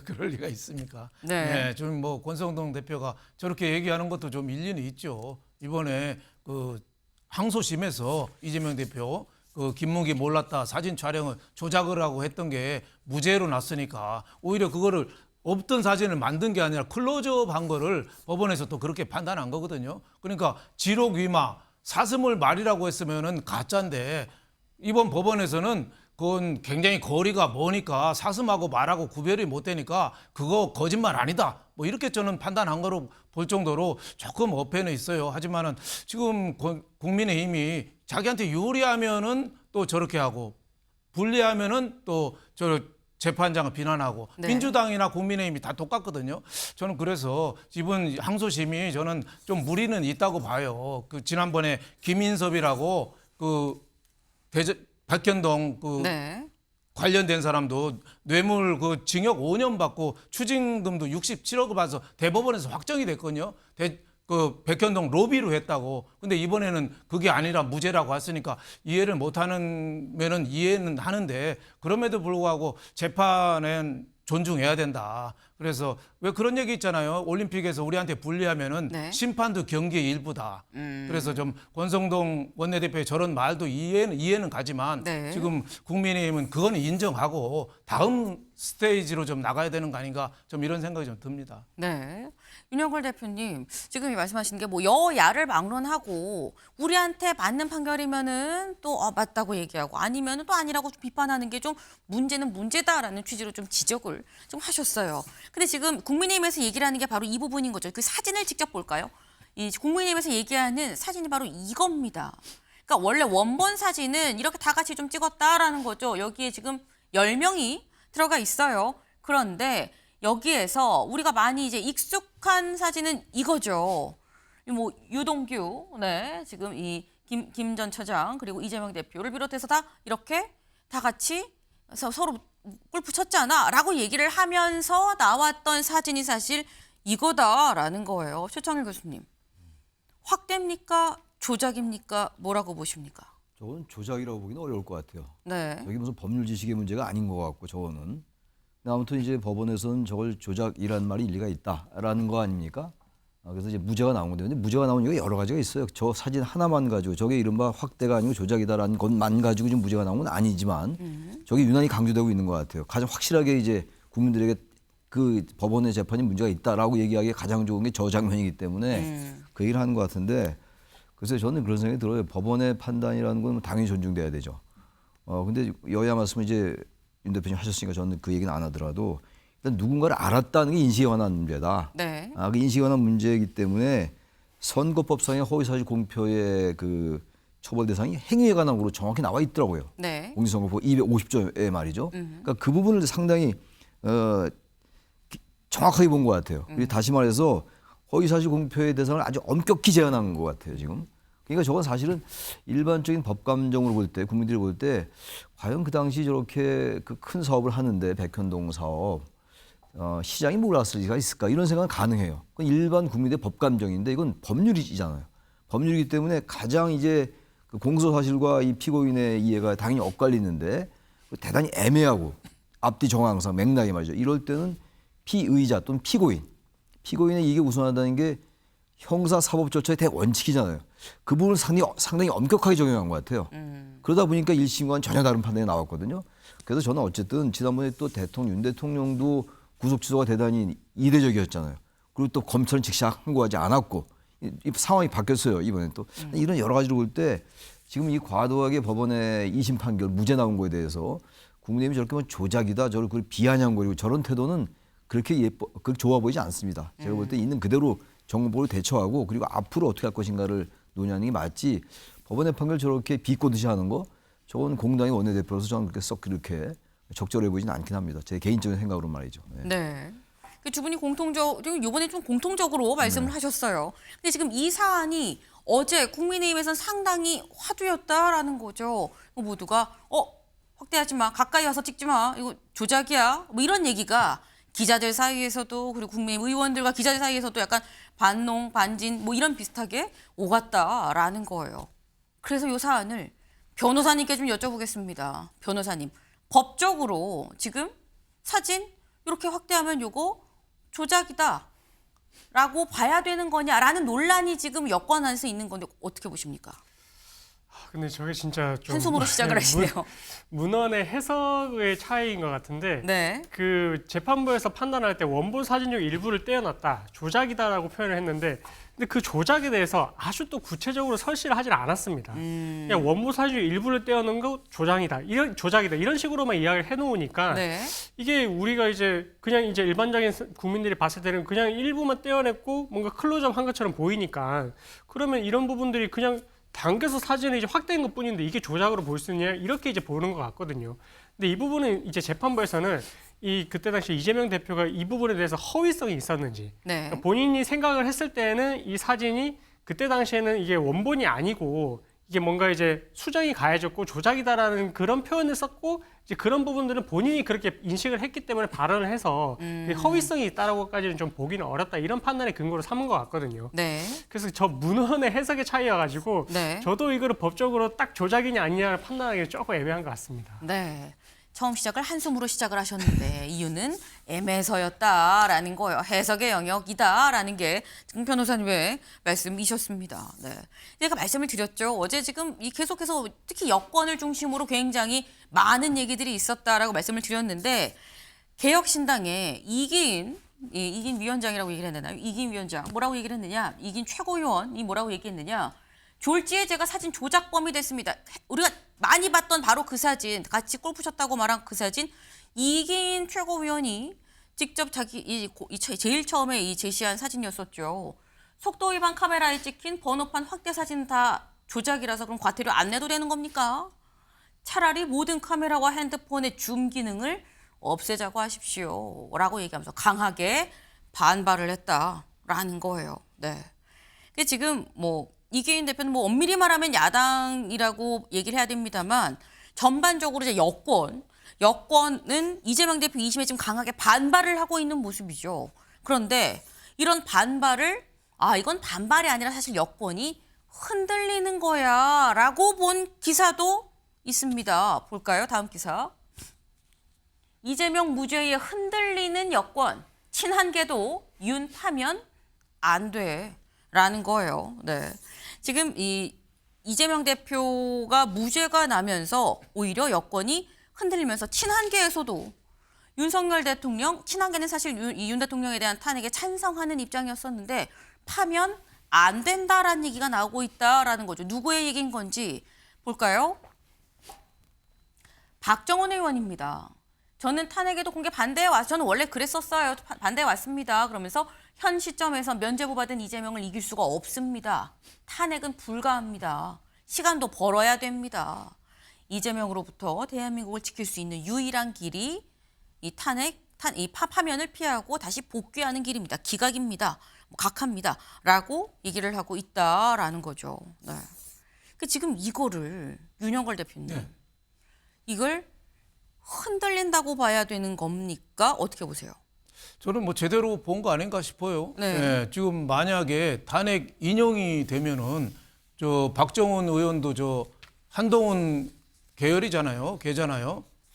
그럴 리가 있습니까? 네. 좀 뭐 권성동 대표가 저렇게 얘기하는 것도 좀 일리는 있죠. 이번에 그 항소심에서 이재명 대표 그 김문기 몰랐다 사진 촬영을 조작을 하고 했던 게 무죄로 났으니까 오히려 그거를 없던 사진을 만든 게 아니라 클로즈업 한 거를 법원에서 또 그렇게 판단한 거거든요. 그러니까 지록 위마, 사슴을 말이라고 했으면은 가짜인데 이번 법원에서는 그건 굉장히 거리가 머니까 사슴하고 말하고 구별이 못 되니까 그거 거짓말 아니다. 뭐 이렇게 저는 판단한 거로 볼 정도로 조금 어폐는 있어요. 하지만은 지금 국민의힘이 자기한테 유리하면은 또 저렇게 하고 불리하면은 또 저 재판장을 비난하고 네. 민주당이나 국민의힘이 다 똑같거든요. 저는 그래서 이번 항소심이 저는 좀 무리는 있다고 봐요. 그 지난번에 김인섭이라고 그 백현동 그 네. 관련된 사람도 뇌물 그 징역 5년 받고 추징금도 67억을 받아서 대법원에서 확정이 됐거든요. 그 백현동 로비로 했다고. 근데 이번에는 그게 아니라 무죄라고 했으니까 이해를 못하는 면은 이해는 하는데 그럼에도 불구하고 재판은 존중해야 된다. 그래서 왜 그런 얘기 있잖아요. 올림픽에서 우리한테 불리하면은 네. 심판도 경기의 일부다. 그래서 좀 권성동 원내대표의 저런 말도 이해는 가지만 네. 지금 국민의힘은 그거는 인정하고 다음 스테이지로 좀 나가야 되는 거 아닌가 좀 이런 생각이 좀 듭니다. 네. 윤여걸 대표님, 지금 말씀하시는 게 뭐 여야를 막론하고 우리한테 맞는 판결이면은 또 맞다고 얘기하고 아니면은 또 아니라고 비판하는 게 좀 문제는 문제다라는 취지로 좀 지적을 좀 하셨어요. 근데 지금 국민의힘에서 얘기를 하는 게 바로 이 부분인 거죠. 그 사진을 직접 볼까요? 이 국민의힘에서 얘기하는 사진이 바로 이겁니다. 그러니까 원래 원본 사진은 이렇게 다 같이 좀 찍었다라는 거죠. 여기에 지금 10명이 들어가 있어요. 그런데 여기에서 우리가 많이 이제 익숙한 사진은 이거죠. 뭐 유동규, 네, 지금 이 김 전 처장 그리고 이재명 대표를 비롯해서 다 이렇게 다 같이 서로 골프 쳤잖아라고 얘기를 하면서 나왔던 사진이 사실 이거다라는 거예요. 최창일 교수님, 확대입니까? 조작입니까? 뭐라고 보십니까? 저건 조작이라고 보기는 어려울 것 같아요. 네. 여기 무슨 법률 지식의 문제가 아닌 것 같고 저거는. 근데 아무튼 이제 법원에서는 저걸 조작이라는 말이 일리가 있다라는 거 아닙니까? 그래서 이제 무죄가 나온 건데, 근데 무죄가 나온 이유가 여러 가지가 있어요. 저 사진 하나만 가지고 저게 이른바 확대가 아니고 조작이다라는 것만 가지고 지금 무죄가 나온 건 아니지만 저게 유난히 강조되고 있는 것 같아요. 가장 확실하게 이제 국민들에게 그 법원의 재판이 문제가 있다라고 얘기하기에 가장 좋은 게 저 장면이기 때문에 그 얘기를 하는 것 같은데, 그래서 저는 그런 생각이 들어요. 법원의 판단이라는 건 당연히 존중돼야 되죠. 근데 여야 말씀을 이제 윤 대표님 하셨으니까 저는 그 얘기는 안 하더라도 일단 누군가를 알았다는 게 인식에 관한 문제다. 네. 그 인식에 관한 문제이기 때문에 선거법상의 허위사실 공표의 그 처벌 대상이 행위에 관한 거로 정확히 나와 있더라고요. 네. 공직선거법 250조에 말이죠. 그러니까 그 부분을 상당히 정확하게 본 것 같아요. 그리고 다시 말해서 허위사실 공표의 대상을 아주 엄격히 제한한 것 같아요, 지금. 그러니까 저건 사실은 일반적인 법감정으로 볼 때, 국민들이 볼 때 과연 그 당시 저렇게 그 큰 사업을 하는데 백현동 사업 시장이 몰랐을 리가 있을까 이런 생각은 가능해요. 그건 일반 국민의 법감정인데 이건 법률이잖아요. 법률이기 때문에 가장 이제 그 공소 사실과 이 피고인의 이해가 당연히 엇갈리는데 대단히 애매하고 앞뒤 정황상 맥락이 말이죠. 이럴 때는 피의자 또는 피고인의 이익이 우선하다는 게 형사사법 절차의 대원칙이잖아요. 그 부분을 상당히 엄격하게 적용한 것 같아요. 그러다 보니까 1심과는 전혀 다른 판단이 나왔거든요. 그래서 저는 어쨌든 지난번에 또 윤 대통령도 구속 취소가 대단히 이례적이었잖아요. 그리고 또 검찰은 즉시 항고하지 않았고 이 상황이 바뀌었어요. 이번에 또 이런 여러 가지로 볼 때 지금 이 과도하게 법원의 2심 판결 무죄 나온 거에 대해서 국민의힘이 저렇게 뭐 조작이다, 저를 그걸 비아냥거리고 저런 태도는 그렇게 좋아 보이지 않습니다. 제가 볼 때 있는 그대로 정보를 대처하고 그리고 앞으로 어떻게 할 것인가를 논의하는 게 맞지. 법원의 판결 저렇게 비꼬듯이 하는 거, 저건 공당의 원내대표로서 저는 그렇게 썩 그렇게 적절해 보이진 않긴 합니다. 제 개인적인 생각으로 말이죠. 네. 네. 두 분이 이번에 좀 공통적으로 말씀을 하셨어요. 근데 지금 이 사안이 어제 국민의힘에서는 상당히 화두였다라는 거죠. 모두가 확대하지 마, 가까이 와서 찍지 마, 이거 조작이야, 뭐 이런 얘기가 기자들 사이에서도 그리고 국민의힘 의원들과 기자들 사이에서도 약간 반농, 반진 뭐 이런 비슷하게 오갔다라는 거예요. 그래서 이 사안을 변호사님께 좀 여쭤보겠습니다. 변호사님, 법적으로 지금 사진 이렇게 확대하면 요거 조작이다 라고 봐야 되는 거냐라는 논란이 지금 여권 안에서 있는 건데 어떻게 보십니까? 근데 저게 진짜 좀 한숨으로 시작을 하시네요. 문헌의 해석의 차이인 것 같은데 네. 그 재판부에서 판단할 때 원본 사진 중 일부를 떼어놨다, 조작이다라고 표현을 했는데 근데 그 조작에 대해서 아주 또 구체적으로 설치를 하질 않았습니다. 그냥 원본 사진 중 일부를 떼어놓은 거 조작이다, 이런 식으로만 이야기를 해놓으니까 네. 이게 우리가 그냥 일반적인 국민들이 봤을 때는 그냥 일부만 떼어냈고 뭔가 클로즈업 한 것처럼 보이니까 그러면 이런 부분들이 그냥 당겨서 사진을 확대한 것뿐인데 이게 조작으로 볼 수 있냐 이렇게 보는 것 같거든요. 근데 이 부분은 재판부에서는 그때 당시 이재명 대표가 이 부분에 대해서 허위성이 있었는지 네. 그러니까 본인이 생각을 했을 때는 이 사진이 그때 당시에는 이게 원본이 아니고 이게 뭔가 수정이 가해졌고 조작이다라는 그런 표현을 썼고 그런 부분들은 본인이 그렇게 인식을 했기 때문에 발언을 해서 허위성이 있다라고까지는 좀 보기는 어렵다, 이런 판단의 근거로 삼은 것 같거든요. 네. 그래서 저 문헌의 해석의 차이여가지고 네. 저도 이거를 법적으로 딱 조작이냐 아니냐를 판단하기 조금 애매한 것 같습니다. 네. 처음 시작을 한숨으로 시작을 하셨는데 이유는 애매해서였다라는 거예요. 해석의 영역이다라는 게 지금 변호사님의 말씀이셨습니다. 네. 제가 말씀을 드렸죠. 어제 지금 계속해서 특히 여권을 중심으로 굉장히 많은 얘기들이 있었다라고 말씀을 드렸는데 개혁신당의 이긴 위원장이라고 얘기를 했나요? 이긴 위원장 뭐라고 얘기를 했느냐? 이긴 최고위원이 뭐라고 얘기했느냐? 졸지에 제가 사진 조작범이 됐습니다. 우리가 많이 봤던 바로 그 사진, 같이 골프 쳤다고 말한 그 사진, 이긴 최고위원이 직접 제일 처음에 제시한 사진이었었죠. 속도 위반 카메라에 찍힌 번호판 확대 사진 다 조작이라서 그럼 과태료 안 내도 되는 겁니까? 차라리 모든 카메라와 핸드폰의 줌 기능을 없애자고 하십시오. 라고 얘기하면서 강하게 반발을 했다라는 거예요. 네. 근데 지금 이계인 대표는 엄밀히 말하면 야당이라고 얘기를 해야 됩니다만 전반적으로 여권은 이재명 대표 2심에 지금 강하게 반발을 하고 있는 모습이죠. 그런데 이런 반발을 이건 반발이 아니라 사실 여권이 흔들리는 거야라고 본 기사도 있습니다. 볼까요? 다음 기사. 이재명 무죄에 흔들리는 여권, 친한계도 윤 파면 안 돼라는 거예요. 네. 지금 이재명 대표가 무죄가 나면서 오히려 여권이 흔들리면서 친한계에서도 윤석열 대통령, 친한계는 사실 윤 대통령에 대한 탄핵에 찬성하는 입장이었었는데 파면 안 된다라는 얘기가 나오고 있다라는 거죠. 누구의 얘기인 건지 볼까요? 박정원 의원입니다. 저는 탄핵에도 공개 반대해 왔어요. 저는 원래 그랬었어요. 반대해 왔습니다. 그러면서 현 시점에서 면죄부 받은 이재명을 이길 수가 없습니다. 탄핵은 불가합니다. 시간도 벌어야 됩니다. 이재명으로부터 대한민국을 지킬 수 있는 유일한 길이 이 파면을 피하고 다시 복귀하는 길입니다. 기각입니다. 각합니다. 라고 얘기를 하고 있다라는 거죠. 네. 지금 이거를 윤영걸 대표님, 이걸 흔들린다고 봐야 되는 겁니까? 어떻게 보세요? 저는 제대로 본 거 아닌가 싶어요. 네. 지금 만약에 탄핵 인용이 되면은 박정원 의원도 한동훈 계잖아요.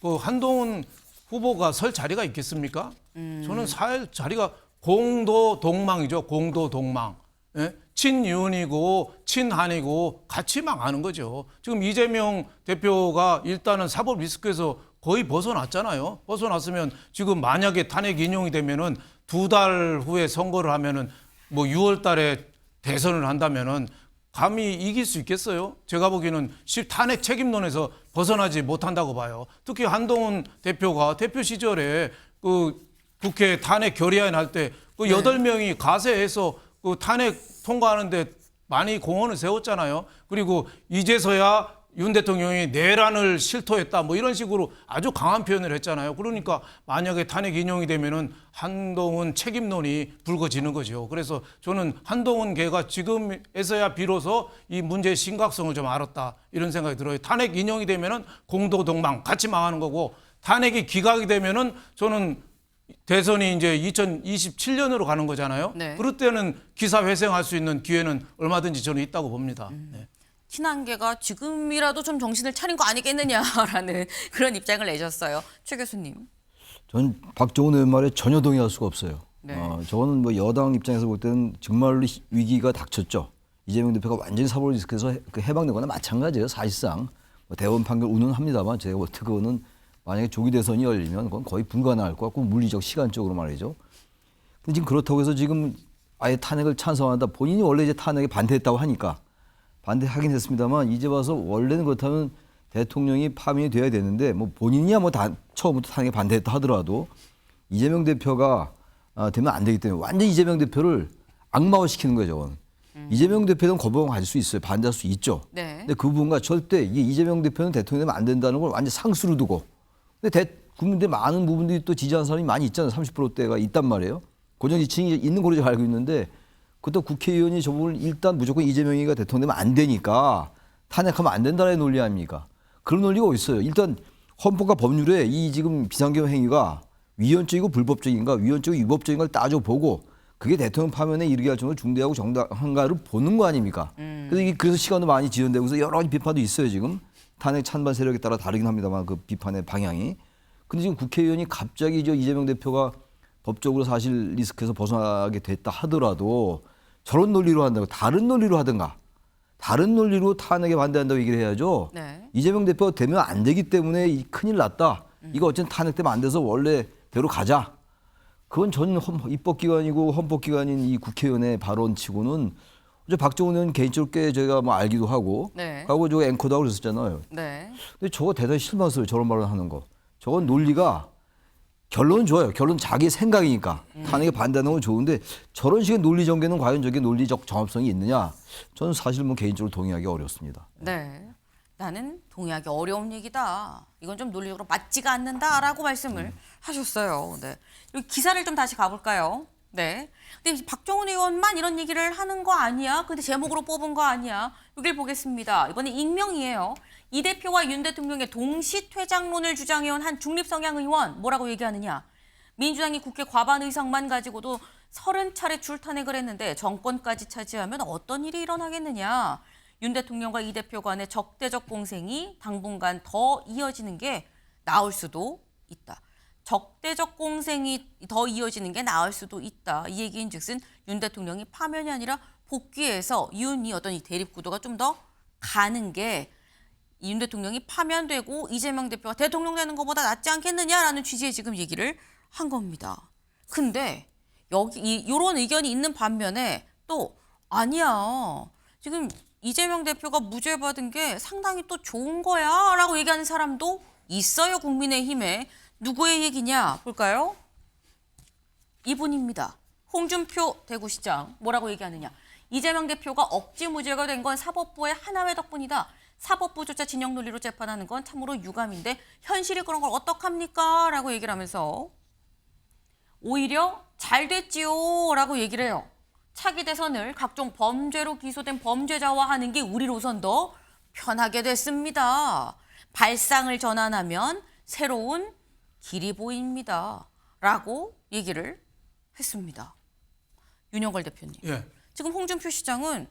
그 한동훈 후보가 설 자리가 있겠습니까? 저는 살 자리가 공도 동망이죠. 공도 동망. 예? 친윤이고 친한이고 같이 망하는 거죠. 지금 이재명 대표가 일단은 사법 리스크에서 거의 벗어났잖아요. 벗어났으면 지금 만약에 탄핵 인용이 되면은 2달 후에 선거를 하면은 6월 달에 대선을 한다면은 감히 이길 수 있겠어요? 제가 보기에는 탄핵 책임론에서 벗어나지 못한다고 봐요. 특히 한동훈 대표가 대표 시절에 그 국회 탄핵 결의안 할 때 그 8명이 가세해서 그 탄핵 통과하는데 많이 공헌을 세웠잖아요. 그리고 이제서야 윤 대통령이 내란을 실토했다 뭐 이런 식으로 아주 강한 표현을 했잖아요. 그러니까 만약에 탄핵 인용이 되면은 한동훈 책임론이 불거지는 거죠. 그래서 저는 한동훈계가 지금에서야 비로소 이 문제의 심각성을 좀 알았다 이런 생각이 들어요. 탄핵 인용이 되면은 공도동망 같이 망하는 거고 탄핵이 기각이 되면은 저는 대선이 이제 2027년으로 가는 거잖아요. 네. 그럴 때는 기사 회생할 수 있는 기회는 얼마든지 저는 있다고 봅니다. 네. 친한계가 지금이라도 좀 정신을 차린 거 아니겠느냐라는 그런 입장을 내셨어요. 최 교수님. 전 박정훈 의원 말에 전혀 동의할 수가 없어요. 네. 저는 뭐 여당 입장에서 볼 때는 정말로 위기가 닥쳤죠. 이재명 대표가 완전히 사법 리스크에서 해방된 거나 마찬가지예요. 사실상 뭐 대법원 판결 운운합니다만 제가 볼 때 그거는 만약에 조기 대선이 열리면 그건 거의 불가능할 것 같고 물리적 시간적으로 말이죠. 근데 지금 그렇다고 해서 지금 아예 탄핵을 찬성한다. 본인이 원래 이제 탄핵에 반대했다고 하니까 반대하긴 했습니다만 이제 와서 원래는 그렇다면 대통령이 파면이 돼야 되는데 뭐 본인이야 뭐 처음부터 탄핵에 반대했다 하더라도 이재명 대표가 되면 안 되기 때문에 완전 이재명 대표를 악마화시키는 거예요. 저건. 이재명 대표는 거부감 가질 수 있어요. 반대할 수 있죠. 네. 근데 그 부분과 절대 이재명 대표는 대통령이 되면 안 된다는 걸 완전 상수로 두고 근데 국민들 많은 부분들이 또 지지하는 사람이 많이 있잖아요. 30%대가 있단 말이에요. 고정 지층이 있는 걸로 제가 알고 있는데 그것도 국회의원이 저 부분을 일단 무조건 이재명이가 대통령 되면 안 되니까 탄핵하면 안 된다는 논리 아닙니까? 그런 논리가 어디 있어요? 일단 헌법과 법률에 이 지금 비상경 행위가 위헌적이고 불법적인가 위헌적이고 위법적인 걸 따져보고 그게 대통령 파면에 이르게 할 정도로 중대하고 정당한가를 보는 거 아닙니까? 그래서 시간도 많이 지연되고 여러 가지 비판도 있어요. 지금. 탄핵 찬반 세력에 따라 다르긴 합니다만 그 비판의 방향이. 근데 지금 국회의원이 갑자기 이재명 대표가 법적으로 사실 리스크에서 벗어나게 됐다 하더라도 저런 논리로 한다고 다른 논리로 하든가 다른 논리로 탄핵에 반대한다고 얘기를 해야죠. 네. 이재명 대표가 되면 안 되기 때문에 큰일 났다. 이거 어쨌든 탄핵 되면 안 돼서 원래대로 가자. 그건 전 입법기관이고 헌법기관인 이 국회의원의 발언치고는 어제 박정훈 의원 개인적으로 꽤 제가 뭐 알기도 하고 네. 하고 저 앵커도 하고 그랬었잖아요. 네. 근데 저거 대단히 실망스러워요. 저런 말을 하는 거. 저건 논리가 결론은 좋아요. 결론 자기 생각이니까 탄핵에 반대하는 건 좋은데 저런 식의 논리 전개는 과연 저게 논리적 정합성이 있느냐? 저는 사실 뭐 개인적으로 동의하기 어렵습니다. 네. 나는 동의하기 어려운 얘기다. 이건 좀 논리적으로 맞지가 않는다라고 말씀을 하셨어요. 네. 여기 기사를 좀 다시 가볼까요? 네. 근데 박정훈 의원만 이런 얘기를 하는 거 아니야? 근데 제목으로 뽑은 거 아니야? 여기를 보겠습니다. 이번에 익명이에요. 이 대표와 윤 대통령의 동시 퇴장론을 주장해온 한 중립성향 의원 뭐라고 얘기하느냐? 민주당이 국회 과반 의석만 가지고도 30차례 줄탄핵을 했는데 정권까지 차지하면 어떤 일이 일어나겠느냐? 윤 대통령과 이 대표 간의 적대적 공생이 당분간 더 이어지는 게 나을 수도 있다. 적대적 공생이 더 이어지는 게 나을 수도 있다. 이 얘기인 즉슨 윤 대통령이 파면이 아니라 복귀해서 윤이 어떤 이 대립구도가 좀 더 가는 게 윤 대통령이 파면되고 이재명 대표가 대통령 되는 것보다 낫지 않겠느냐라는 취지의 지금 얘기를 한 겁니다. 근데 여기 이런 의견이 있는 반면에 또 아니야. 지금 이재명 대표가 무죄 받은 게 상당히 또 좋은 거야라고 얘기하는 사람도 있어요. 국민의힘에. 누구의 얘기냐 볼까요? 이분입니다. 홍준표 대구시장 뭐라고 얘기하느냐. 이재명 대표가 억지 무죄가 된 건 사법부의 하나회 덕분이다. 사법부조차 진영 논리로 재판하는 건 참으로 유감인데 현실이 그런 걸 어떡합니까? 라고 얘기를 하면서 오히려 잘 됐지요 라고 얘기를 해요. 차기 대선을 각종 범죄로 기소된 범죄자와 하는 게 우리로선 더 편하게 됐습니다. 발상을 전환하면 새로운 길이 보입니다. 라고 얘기를 했습니다. 윤영걸 대표님. 예. 지금 홍준표 시장은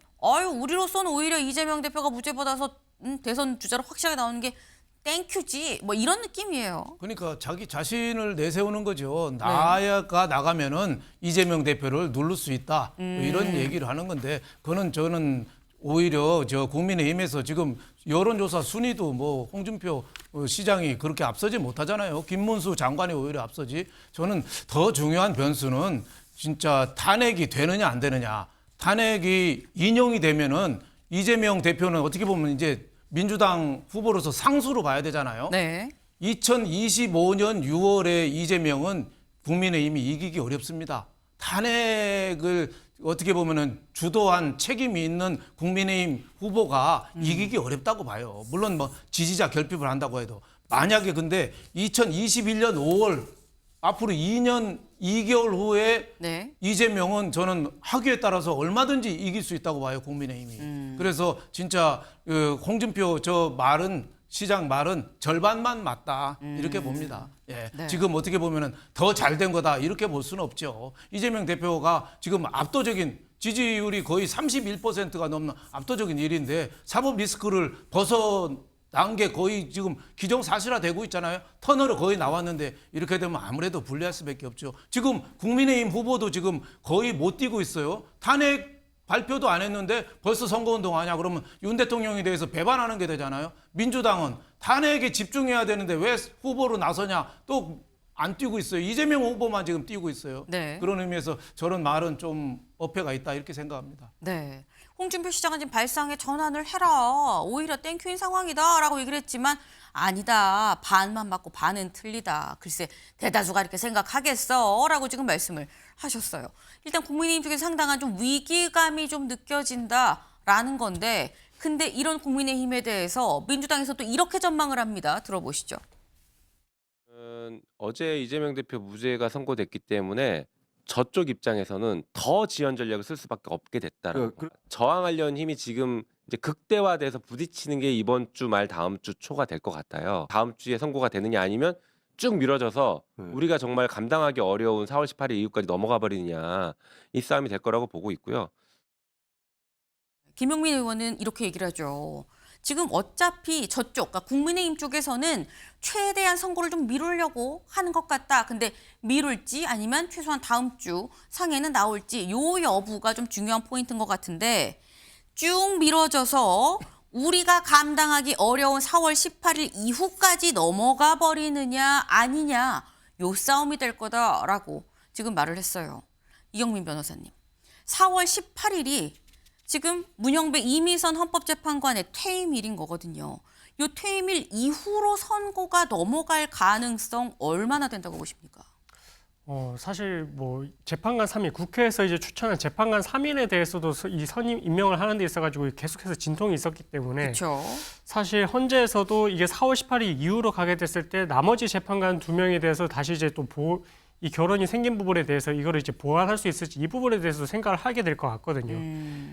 우리로서는 오히려 이재명 대표가 무죄 받아서 대선 주자로 확실하게 나오는 게 땡큐지 뭐 이런 느낌이에요. 그러니까 자기 자신을 내세우는 거죠. 나가 나가면은 이재명 대표를 누를 수 있다. 뭐 이런 얘기를 하는 건데 그거는 저는 오히려 국민의힘에서 지금 여론조사 순위도 뭐 홍준표 시장이 그렇게 앞서지 못하잖아요. 김문수 장관이 오히려 앞서지. 저는 더 중요한 변수는 진짜 탄핵이 되느냐 안 되느냐. 탄핵이 인용이 되면은 이재명 대표는 어떻게 보면 이제 민주당 후보로서 상수로 봐야 되잖아요. 네. 2025년 6월에 이재명은 국민의힘이 이기기 어렵습니다. 탄핵을 어떻게 보면은 주도한 책임이 있는 국민의힘 후보가 이기기 어렵다고 봐요. 물론 뭐 지지자 결핍을 한다고 해도. 만약에 근데 2021년 5월 앞으로 2년 2개월 후에 네. 이재명은 저는 학위에 따라서 얼마든지 이길 수 있다고 봐요, 국민의힘이. 그래서 진짜 홍준표 시장 말은 절반만 맞다 이렇게 봅니다. 예. 네. 지금 어떻게 보면은 더 잘된 거다 이렇게 볼 수는 없죠. 이재명 대표가 지금 압도적인 지지율이 거의 31%가 넘는 압도적인 일인데 사법 리스크를 벗어난 게 거의 지금 기정사실화되고 있잖아요. 터널로 거의 나왔는데 이렇게 되면 아무래도 불리할 수밖에 없죠. 지금 국민의힘 후보도 지금 거의 못 뛰고 있어요. 탄핵 발표도 안 했는데 벌써 선거운동 하냐 그러면 윤 대통령에 대해서 배반하는 게 되잖아요. 민주당은 탄핵에 집중해야 되는데 왜 후보로 나서냐 또 안 뛰고 있어요. 이재명 후보만 지금 뛰고 있어요. 네. 그런 의미에서 저런 말은 좀 어폐가 있다 이렇게 생각합니다. 네. 홍준표 시장은 지금 발상에 전환을 해라. 오히려 땡큐인 상황이다라고 얘기를 했지만 아니다. 반만 맞고 반은 틀리다. 글쎄 대다수가 이렇게 생각하겠어라고 지금 말씀을 하셨어요. 일단 국민의힘 쪽에 상당한 좀 위기감이 좀 느껴진다라는 건데 근데 이런 국민의힘에 대해서 민주당에서 또 이렇게 전망을 합니다. 들어보시죠. 어제 이재명 대표 무죄가 선고됐기 때문에 저쪽 입장에서는 더 지연 전략을 쓸 수밖에 없게 됐다라고. 저항하려는 힘이 지금 이제 극대화돼서 부딪히는 게 이번 주 말 다음 주 초가 될 것 같아요. 다음 주에 선고가 되느냐 아니면 쭉 미뤄져서 우리가 정말 감당하기 어려운 4월 18일 이후까지 넘어가 버리느냐 이 싸움이 될 거라고 보고 있고요. 김용민 의원은 이렇게 얘기를 하죠. 지금 어차피 저쪽, 그러니까 국민의힘 쪽에서는 최대한 선거를 좀 미루려고 하는 것 같다. 근데 미룰지 아니면 최소한 다음 주 상해는 나올지 요 여부가 좀 중요한 포인트인 것 같은데 쭉 미뤄져서 우리가 감당하기 어려운 4월 18일 이후까지 넘어가 버리느냐 아니냐 요 싸움이 될 거다라고 지금 말을 했어요. 이경민 변호사님. 4월 18일이 지금 문영배 이미선 헌법재판관의 퇴임일인 거거든요. 이 퇴임일 이후로 선고가 넘어갈 가능성 얼마나 된다고 보십니까? 사실 뭐 재판관 3인 국회에서 이제 추천한 재판관 3인에 대해서도 이 선임 임명을 하는 데 있어가지고 계속해서 진통이 있었기 때문에 그렇죠. 사실 헌재에서도 이게 4월 18일 이후로 가게 됐을 때 나머지 재판관 2명에 대해서 다시 이제 또 이 결혼이 생긴 부분에 대해서 이거를 이제 보완할 수 있을지 이 부분에 대해서도 생각을 하게 될 것 같거든요.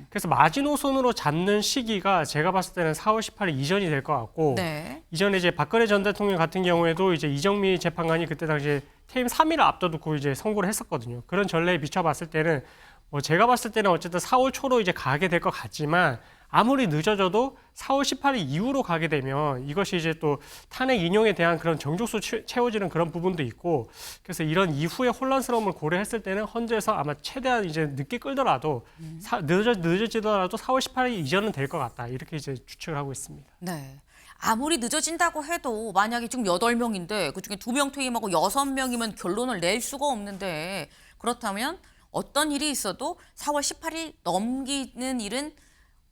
그래서 마지노선으로 잡는 시기가 제가 봤을 때는 4월 18일 이전이 될 것 같고 네. 이전에 이제 박근혜 전 대통령 같은 경우에도 이제 이정미 재판관이 그때 당시에 퇴임 3일을 앞둬두고 이제 선고를 했었거든요. 그런 전례에 비춰봤을 때는 뭐 제가 봤을 때는 어쨌든 4월 초로 이제 가게 될 것 같지만 아무리 늦어져도 4월 18일 이후로 가게 되면 이것이 이제 또 탄핵 인용에 대한 그런 정족수 채워지는 그런 부분도 있고 그래서 이런 이후의 혼란스러움을 고려했을 때는 헌재에서 아마 최대한 이제 늦게 끌더라도 늦어지더라도 4월 18일 이전은 될 것 같다 이렇게 이제 추측을 하고 있습니다. 네. 아무리 늦어진다고 해도 만약에 지금 8명인데 그중에 2명 퇴임하고 6명이면 결론을 낼 수가 없는데 그렇다면 어떤 일이 있어도 4월 18일 넘기는 일은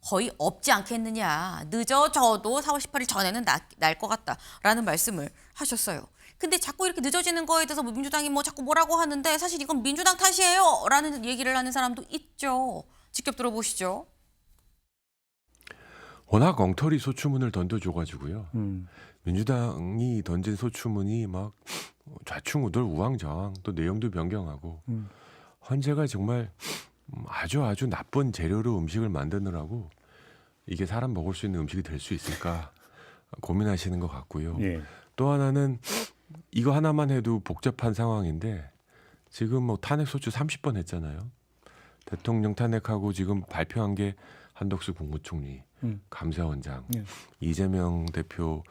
거의 없지 않겠느냐. 늦어져도 4월 18일 전에는 날 것 같다라는 말씀을 하셨어요. 근데 자꾸 이렇게 늦어지는 거에 대해서 민주당이 뭐 자꾸 뭐라고 하는데 사실 이건 민주당 탓이에요 라는 얘기를 하는 사람도 있죠. 직접 들어보시죠. 워낙 엉터리 소추문을 던져줘가지고요. 민주당이 던진 소추문이 막 좌충우돌 우왕좌왕 또 내용도 변경하고 헌재가 정말 아주 나쁜 재료로 음식을 만드느라고 이게 사람 먹을 수 있는 음식이 될 수 있을까 고민하시는 것 같고요. 예. 또 하나는 이거 하나만 해도 복잡한 상황인데 지금 뭐 탄핵소추 30번 했잖아요. 대통령 탄핵하고 지금 발표한 게 한덕수 국무총리, 감사원장, 예. 이재명 대표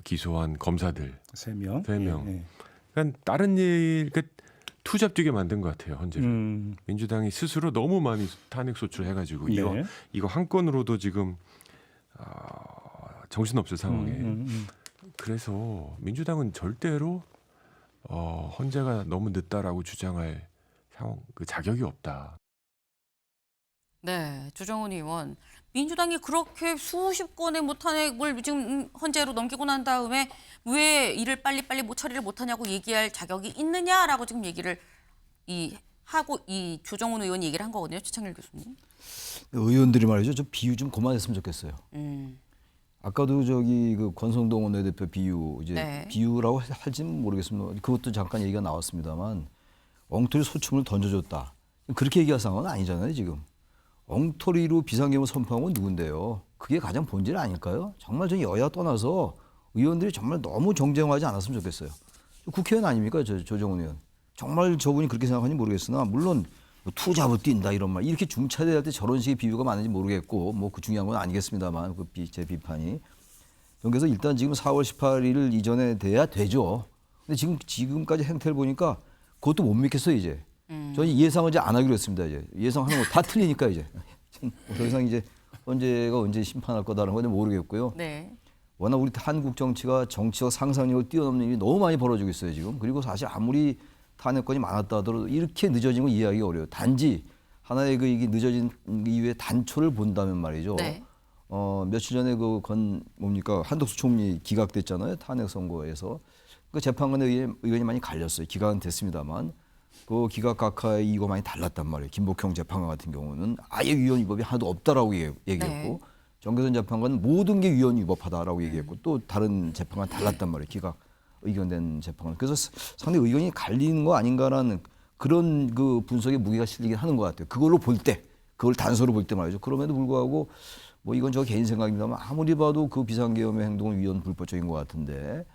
기소한 검사들 3명. 3명. 예. 그러니까 다른 일 투잡되게 만든 것 같아요. 헌재를. 민주당이 스스로 너무 많이 탄핵 소추를 해가지고 네. 이거 한 건으로도 지금 정신없을 상황에. 그래서 민주당은 절대로 헌재가 너무 늦다라고 주장할 그 자격이 없다. 네, 조정훈 의원. 민주당이 그렇게 수십 건의 뭐 탄핵을 지금 헌재로 넘기고 난 다음에 왜 일을 빨리빨리 뭐 처리를 못하냐고 얘기할 자격이 있느냐라고 지금 얘기를 하고 이 조정훈 의원이 얘기를 한 거거든요. 최창일 교수님. 의원들이 말이죠. 저 비유 좀 그만했으면 좋겠어요. 아까도 저기 그 권성동 원내대표 비유 이제 네. 비유라고 할지는 모르겠습니다. 그것도 잠깐 얘기가 나왔습니다만 엉터리 소춤을 던져줬다. 그렇게 얘기할 상황은 아니잖아요 지금. 엉터리로 비상계엄을 선포한 건 누군데요? 그게 가장 본질 아닐까요? 정말 전 여야 떠나서 의원들이 정말 너무 정쟁화하지 않았으면 좋겠어요. 국회의원 아닙니까 조정훈 의원. 정말 저분이 그렇게 생각하는지 모르겠으나 물론 뭐 투잡을 뛴다 이런 말 이렇게 중차대할 때 저런 식의 비유가 많은지 모르겠고 뭐 그 중요한 건 아니겠습니다만 제 비판이. 그래서 일단 지금 4월 18일 이전에 돼야 되죠. 근데 지금까지 행태를 보니까 그것도 못 믿겠어요 이제. 저는 예상을 이제 안 하기로 했습니다. 이제 예상하는 거 다 틀리니까 이제 더 이상 이제 헌재가 언제 심판할 거다라는 건 모르겠고요. 네. 워낙 우리 한국 정치가 정치적 상상력을 뛰어넘는 일이 너무 많이 벌어지고 있어요 지금. 그리고 사실 아무리 탄핵권이 많았다 하더라도 이렇게 늦어진 거 이해하기가 어려워요. 단지 하나의 이게 늦어진 이유의 단초를 본다면 말이죠. 네. 며칠 전에 한덕수 총리 기각됐잖아요. 탄핵 선고에서. 그 재판관의 의견이 많이 갈렸어요. 기각은 됐습니다만. 그 기각 각하의 이유가 많이 달랐단 말이에요. 김복형 재판관 같은 경우는 아예 위헌 위법이 하나도 없다라고 얘기했고 네. 정교선 재판관은 모든 게 위헌 위법하다라고 얘기했고 또 다른 재판관 달랐단 말이에요. 기각 의견된 재판관. 그래서 상당히 의견이 갈리는 거 아닌가라는 그런 그 분석에 무게가 실리긴 하는 것 같아요. 그걸로 볼 때, 그걸 단서로 볼 때 말이죠. 그럼에도 불구하고 뭐 이건 저 개인 생각입니다만 아무리 봐도 그 비상계엄의 행동은 위헌 불법적인 것 같은데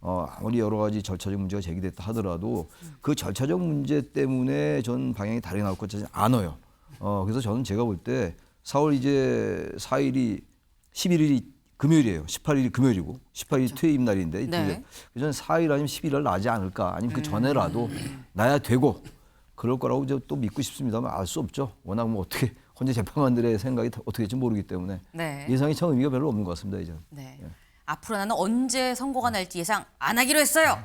아무리 여러 가지 절차적 문제가 제기됐다 하더라도 그 절차적 문제 때문에 전 방향이 다르게 나올 것 같지 않아요. 그래서 저는 제가 볼 때 4월 이제 4일이 11일이 금요일이에요. 18일이 금요일이고 18일이 퇴임 날인데 네. 저는 4일 아니면 11일 나지 않을까 아니면 그 전에라도 나야 되고 그럴 거라고 이제 또 믿고 싶습니다만 알 수 없죠. 워낙 뭐 어떻게 헌재 재판관들의 생각이 어떻게 될지 모르기 때문에 네. 예상이 참 의미가 별로 없는 것 같습니다. 이제. 네. 앞으로 나는 언제 선고가 날지 예상 안 하기로 했어요.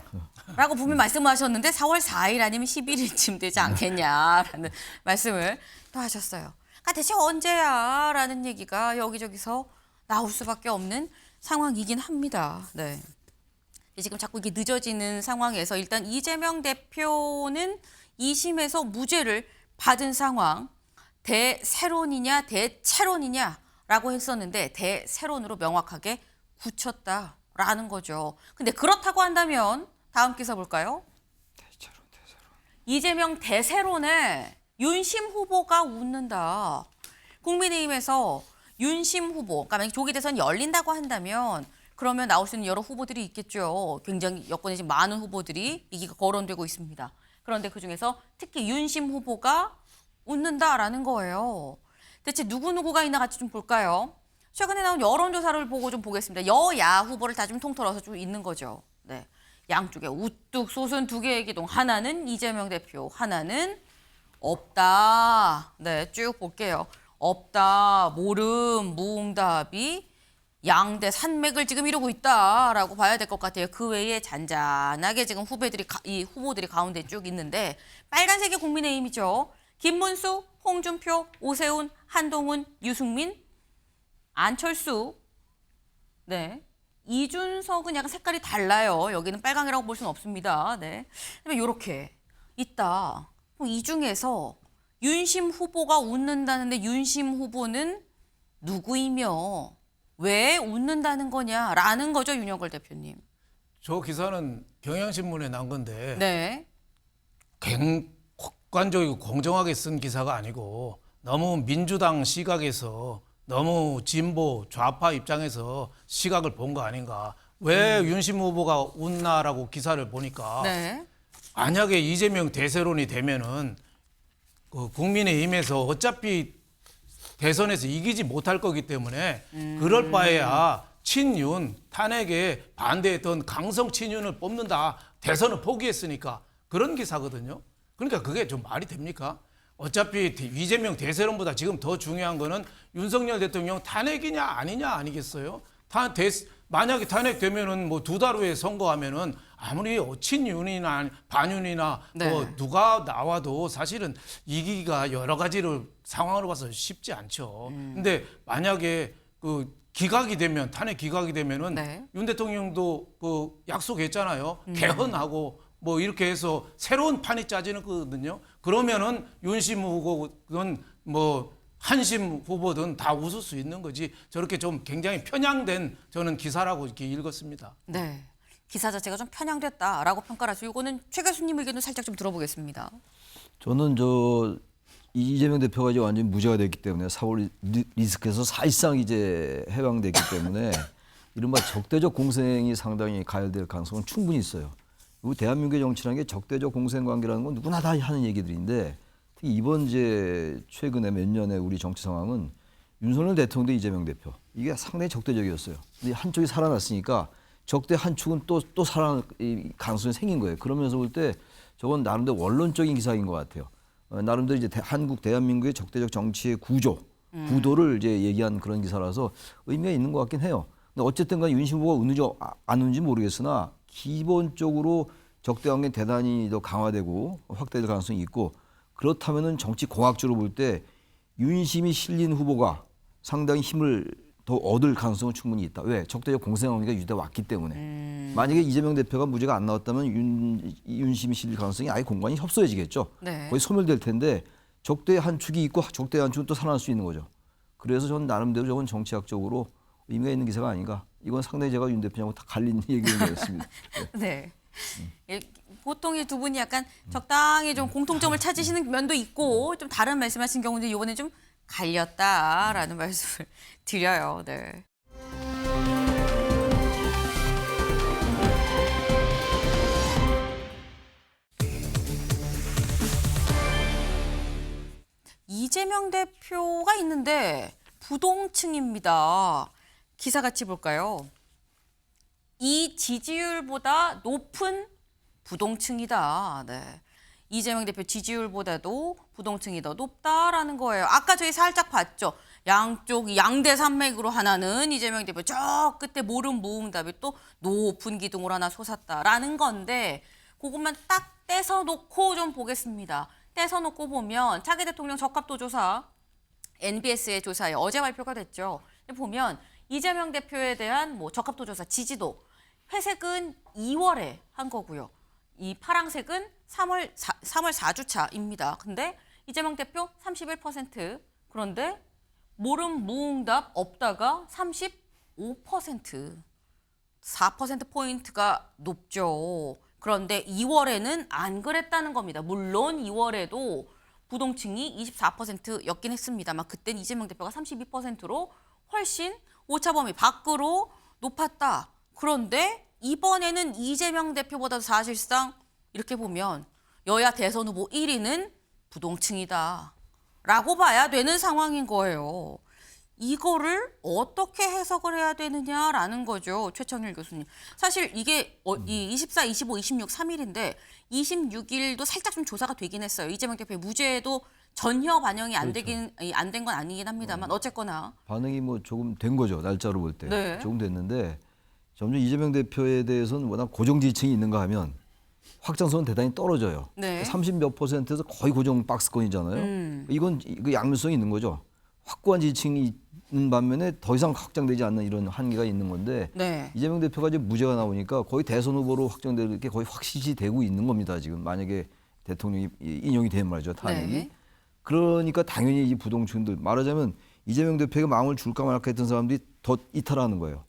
라고 분명히 말씀하셨는데 4월 4일 아니면 11일쯤 되지 않겠냐라는 말씀을 또 하셨어요. 그러니까 대체 언제야? 라는 얘기가 여기저기서 나올 수밖에 없는 상황이긴 합니다. 네. 지금 자꾸 이게 늦어지는 상황에서 일단 이재명 대표는 2심에서 무죄를 받은 상황. 대세론이냐 대체론이냐라고 했었는데 대세론으로 명확하게 굳혔다라는 거죠. 근데 그렇다고 한다면 다음 기사 볼까요? 대체론. 이재명 대세론에 윤심 후보가 웃는다. 국민의힘에서 윤심 후보, 그러니까 만약 조기 대선이 열린다고 한다면 그러면 나올 수 있는 여러 후보들이 있겠죠. 굉장히 여권에 지금 많은 후보들이 이기가 거론되고 있습니다. 그런데 그중에서 특히 윤심 후보가 웃는다라는 거예요. 대체 누구누구가 있나 같이 좀 볼까요? 최근에 나온 여론조사를 보고 좀 보겠습니다. 여야 후보를 다 좀 통틀어서 좀 있는 거죠. 네, 양쪽에 우뚝 솟은 두 개의 기둥. 하나는 이재명 대표, 하나는 없다. 네, 쭉 볼게요. 없다, 모름, 무응답이 양대 산맥을 지금 이루고 있다라고 봐야 될 것 같아요. 그 외에 잔잔하게 지금 이 후보들이 가운데 쭉 있는데 빨간색이 국민의힘이죠. 김문수, 홍준표, 오세훈, 한동훈, 유승민, 안철수, 네, 이준석은 약간 색깔이 달라요. 여기는 빨강이라고 볼 수는 없습니다. 네, 그다음에 이렇게 있다. 이 중에서 윤심 후보가 웃는다는데 윤심 후보는 누구이며 왜 웃는다는 거냐라는 거죠, 윤여걸 대표님. 저 기사는 경향신문에 난 건데 네. 객관적이고 공정하게 쓴 기사가 아니고 너무 민주당 시각에서 너무 진보 좌파 입장에서 시각을 본 거 아닌가. 왜 윤심 후보가 웃나라고 기사를 보니까 네. 만약에 이재명 대세론이 되면은 그 국민의힘에서 어차피 대선에서 이기지 못할 거기 때문에 그럴 바에야 친윤 탄핵에 반대했던 강성 친윤을 뽑는다. 대선을 포기했으니까 그런 기사거든요. 그러니까 그게 좀 말이 됩니까? 어차피 이재명 대세론보다 지금 더 중요한 거는 윤석열 대통령 탄핵이냐 아니냐 아니겠어요? 만약에 탄핵되면은 뭐 2달 후에 선거하면은 아무리 친윤이나 반윤이나 네. 뭐 누가 나와도 사실은 이기기가 여러 가지로 상황으로 봐서 쉽지 않죠. 근데 만약에 그 기각이 되면 탄핵 기각이 되면은 네. 윤 대통령도 그 약속했잖아요. 개헌하고 뭐 이렇게 해서 새로운 판이 짜지는 거거든요. 그러면은 윤심 후보든 뭐 한심 후보든 다 웃을 수 있는 거지. 저렇게 좀 굉장히 편향된 저는 기사라고 이렇게 읽었습니다. 네. 기사 자체가 좀 편향됐다라고 평가를 하죠. 이거는 최 교수님 의견도 살짝 좀 들어보겠습니다. 저는 이재명 대표가 이제 완전히 무죄가 됐기 때문에 사법 리스크에서 사실상 이제 해방됐기 때문에 이른바 적대적 공생이 상당히 가열될 가능성은 충분히 있어요. 그리고 대한민국의 정치라는 게 적대적 공생 관계라는 건 누구나 다 하는 얘기들인데 특히 이번 이제 최근에 몇 년의 우리 정치 상황은 윤석열 대통령 대 이재명 대표 이게 상당히 적대적이었어요. 근데 한쪽이 살아났으니까 적대 한 축은 또 살아날 가능성이 생긴 거예요. 그러면서 볼 때 저건 나름대로 원론적인 기사인 것 같아요. 나름대로 이제 대한민국의 적대적 정치의 구도를 이제 얘기한 그런 기사라서 의미가 있는 것 같긴 해요. 근데 어쨌든 간에 윤심 후보가 우는지 안 우는지 모르겠으나 기본적으로 적대 관계 대단히 더 강화되고 확대될 가능성이 있고 그렇다면은 정치 공학적으로 볼 때 윤심이 실린 후보가 상당히 힘을 더 얻을 가능성은 충분히 있다. 왜? 적대적 공생 관계가 유지돼 왔기 때문에. 만약에 이재명 대표가 무죄가 안 나왔다면 윤심이 실릴 가능성이 아예 공간이 협소해지겠죠. 네. 거의 소멸될 텐데 적대 한 축이 있고 적대 한 축은 또 살아날 수 있는 거죠. 그래서 저는 나름대로 저건 정치학적으로 의미가 있는 기사가 아닌가. 이건 상당히 제가 윤 대표님하고 다 갈린 얘기였습니다. 네. 보통 이 두 분이 약간 적당히 좀 공통점을 찾으시는 면도 있고 좀 다른 말씀하신 경우는 이번에 좀 갈렸다라는 말씀을 드려요. 네. 이재명 대표가 있는데 부동층입니다. 기사 같이 볼까요? 이 지지율보다 높은 부동층이다. 네. 이재명 대표 지지율보다도 부동층이 더 높다라는 거예요. 아까 저희 살짝 봤죠. 양쪽 양대 산맥으로 하나는 이재명 대표 저 끝에 모름무응답이 또 높은 기둥으로 하나 솟았다라는 건데 그것만 딱 떼서 놓고 좀 보겠습니다. 떼서 놓고 보면 차기 대통령 적합도 조사 NBS의 조사에 어제 발표가 됐죠. 보면 이재명 대표에 대한 뭐 적합도 조사 지지도 회색은 2월에 한 거고요. 이 파랑색은 3월 4주차입니다. 근데 이재명 대표 31%. 그런데 모름무응답 없다가 35%. 4%포인트가 높죠. 그런데 2월에는 안 그랬다는 겁니다. 물론 2월에도 부동층이 24%였긴 했습니다만 그때는 이재명 대표가 32%로 훨씬 오차 범위 밖으로 높았다. 그런데 이번에는 이재명 대표보다도 사실상 이렇게 보면 여야 대선 후보 1위는 부동층이다 라고 봐야 되는 상황인 거예요. 이거를 어떻게 해석을 해야 되느냐라는 거죠. 최천일 교수님. 사실 이게 이 24, 25, 26, 3일인데 26일도 살짝 좀 조사가 되긴 했어요. 이재명 대표의 무죄도 전혀 반영이 안 된 건 아니긴 합니다만 어쨌거나. 반응이 뭐 조금 된 거죠. 날짜로 볼 때. 네. 조금 됐는데 점점 이재명 대표에 대해서는 워낙 고정 지지층이 있는가 하면 확장성은 대단히 떨어져요. 네. 30몇 %에서 거의 고정 박스권이잖아요. 이건 그 양면성이 있는 거죠. 확고한 지지층이 있는 반면에 더 이상 확장되지 않는 이런 한계가 있는 건데 네. 이재명 대표가 이제 무죄가 나오니까 거의 대선 후보로 확정되는 게 거의 확실시 되고 있는 겁니다. 지금 만약에 대통령이 인용이 되면 말이죠. 탄핵이. 네. 그러니까 당연히 이 부동층들 말하자면 이재명 대표에게 마음을 줄까 말까 했던 사람들이 더 이탈하는 거예요.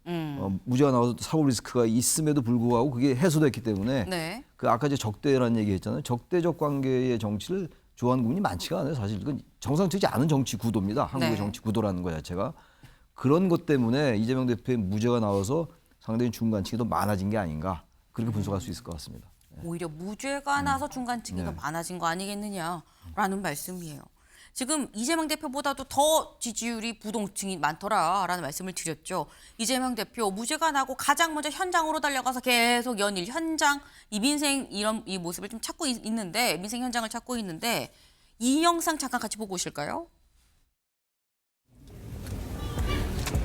무죄가 나와서 사법 리스크가 있음에도 불구하고 그게 해소됐기 때문에 네. 그 아까 이제 적대라는 얘기 했잖아요. 적대적 관계의 정치를 좋아하는 국민이 많지가 않아요. 사실 이건 정상적이지 않은 정치 구도입니다. 한국의 네. 정치 구도라는 거 자체가. 그런 것 때문에 이재명 대표의 무죄가 나와서 상당히 중간층이 더 많아진 게 아닌가 그렇게 분석할 수 있을 것 같습니다. 오히려 무죄가 나서 중간층이 더 네. 많아진 거 아니겠느냐라는 말씀이에요. 지금 이재명 대표보다도 더 지지율이 부동층이 많더라라는 말씀을 드렸죠. 이재명 대표 무죄가 나고 가장 먼저 현장으로 달려가서 계속 연일 현장 이 민생 이 모습을 좀 찾고 있는데 민생 현장을 찾고 있는데 이 영상 잠깐 같이 보고 오실까요?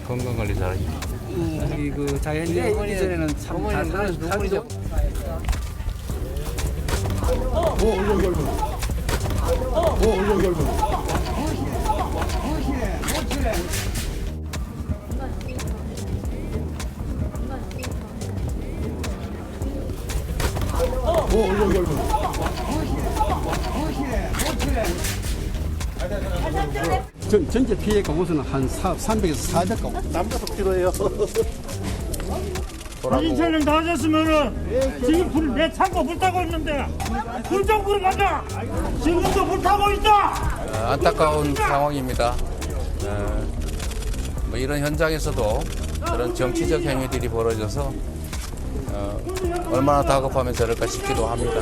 건강관리 잘하십니다. 우리 그 자연이 이전에는 참 잘 살죠. 전체 피해가 우선 한 300에서 400가 남자도 필요해요. 사진 촬영 다 하셨으면은 지금 불 창고 불 타고 있는데 불 좀 끌어 가자. 지금도 불 타고 있다. 안타까운 상황입니다. 뭐 이런 현장에서도 그런 정치적 행위들이 벌어져서 얼마나 다급하면 저럴까 싶기도 합니다.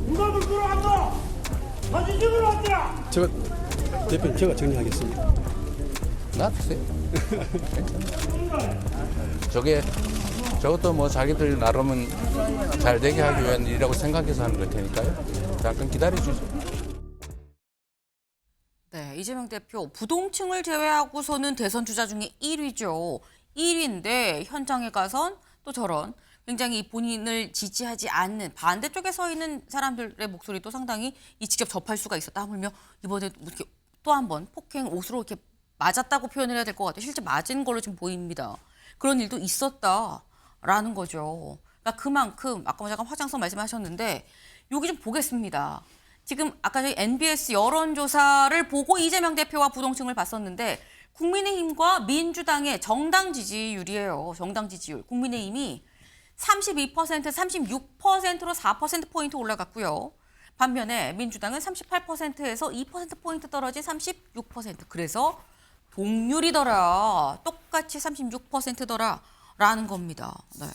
누가 불 끌어간다. 사진 찍으러 왔다. 대표님 제가 정리하겠습니다. 놔두세요. 저것도 뭐 자기들 나름은 잘 되게 하기 위한 일이라고 생각해서 하는 걸 테니까요. 잠깐 기다려주죠. 네, 이재명 대표 부동층을 제외하고서는 대선 주자 중에 1위죠. 1위인데 현장에 가선 또 저런 굉장히 본인을 지지하지 않는 반대쪽에 서 있는 사람들의 목소리도 상당히 직접 접할 수가 있었다. 하물며 이번에 이렇게 또 한 번 폭행 옷으로 이렇게 맞았다고 표현을 해야 될 것 같아요. 실제 맞은 걸로 지금 보입니다. 그런 일도 있었다라는 거죠. 그러니까 그만큼 아까 잠깐 화장성 말씀하셨는데 여기 좀 보겠습니다. 지금 아까 저희 NBS 여론조사를 보고 이재명 대표와 부동층을 봤었는데 국민의힘과 민주당의 정당 지지율이에요. 정당 지지율. 국민의힘이 32%, 36%로 4%포인트 올라갔고요. 반면에 민주당은 38%에서 2%포인트 떨어진 36%. 그래서 동률이더라. 똑같이 36%더라라는 겁니다. 네.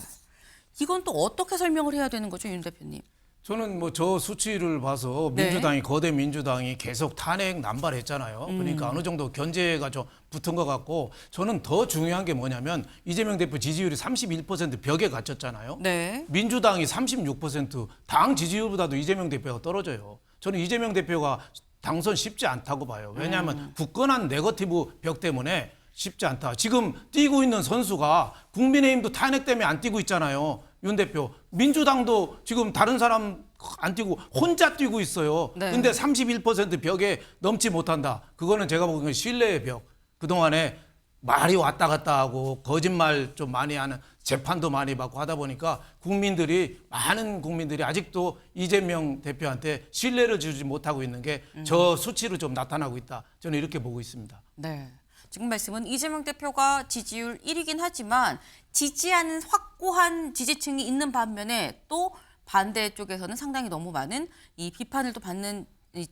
이건 또 어떻게 설명을 해야 되는 거죠, 윤 대표님? 저는 뭐 저 수치를 봐서 네. 민주당이 거대 민주당이 계속 탄핵 남발했잖아요. 그러니까 어느 정도 견제가 좀 붙은 것 같고 저는 더 중요한 게 뭐냐면 이재명 대표 지지율이 31% 벽에 갇혔잖아요. 네. 민주당이 36% 당 지지율보다도 이재명 대표가 떨어져요. 저는 이재명 대표가 당선 쉽지 않다고 봐요. 왜냐하면 굳건한 네거티브 벽 때문에 쉽지 않다. 지금 뛰고 있는 선수가 국민의힘도 탄핵 때문에 안 뛰고 있잖아요. 윤 대표. 민주당도 지금 다른 사람 안 뛰고 혼자 뛰고 있어요. 네. 근데 31% 벽에 넘지 못한다. 그거는 제가 보기엔 신뢰의 벽. 그동안에 말이 왔다 갔다 하고 거짓말 좀 많이 하는 재판도 많이 받고 하다 보니까 많은 국민들이 아직도 이재명 대표한테 신뢰를 주지 못하고 있는 게 저 수치로 좀 나타나고 있다. 저는 이렇게 보고 있습니다. 네. 지금 말씀은 이재명 대표가 지지율 1위긴 하지만 지지하는 확고한 지지층이 있는 반면에 또 반대쪽에서는 상당히 너무 많은 이 비판을 또 받는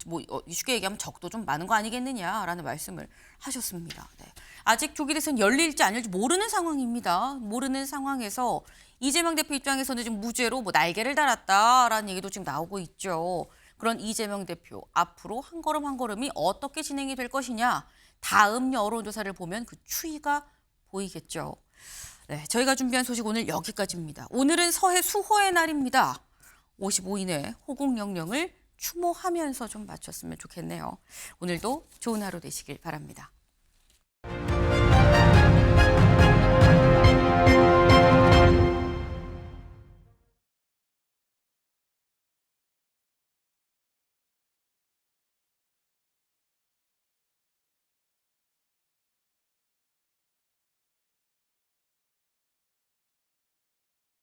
뭐 쉽게 얘기하면 적도 좀 많은 거 아니겠느냐라는 말씀을 하셨습니다. 네. 아직 조기 대선 열릴지 안 열릴지 모르는 상황입니다. 모르는 상황에서 이재명 대표 입장에서는 지금 무죄로 뭐 날개를 달았다라는 얘기도 지금 나오고 있죠. 그런 이재명 대표 앞으로 한 걸음 한 걸음이 어떻게 진행이 될 것이냐. 다음 여론조사를 보면 그 추이가 보이겠죠. 네, 저희가 준비한 소식 오늘 여기까지입니다. 오늘은 서해 수호의 날입니다. 55인의 호국영령을 추모하면서 좀 마쳤으면 좋겠네요. 오늘도 좋은 하루 되시길 바랍니다.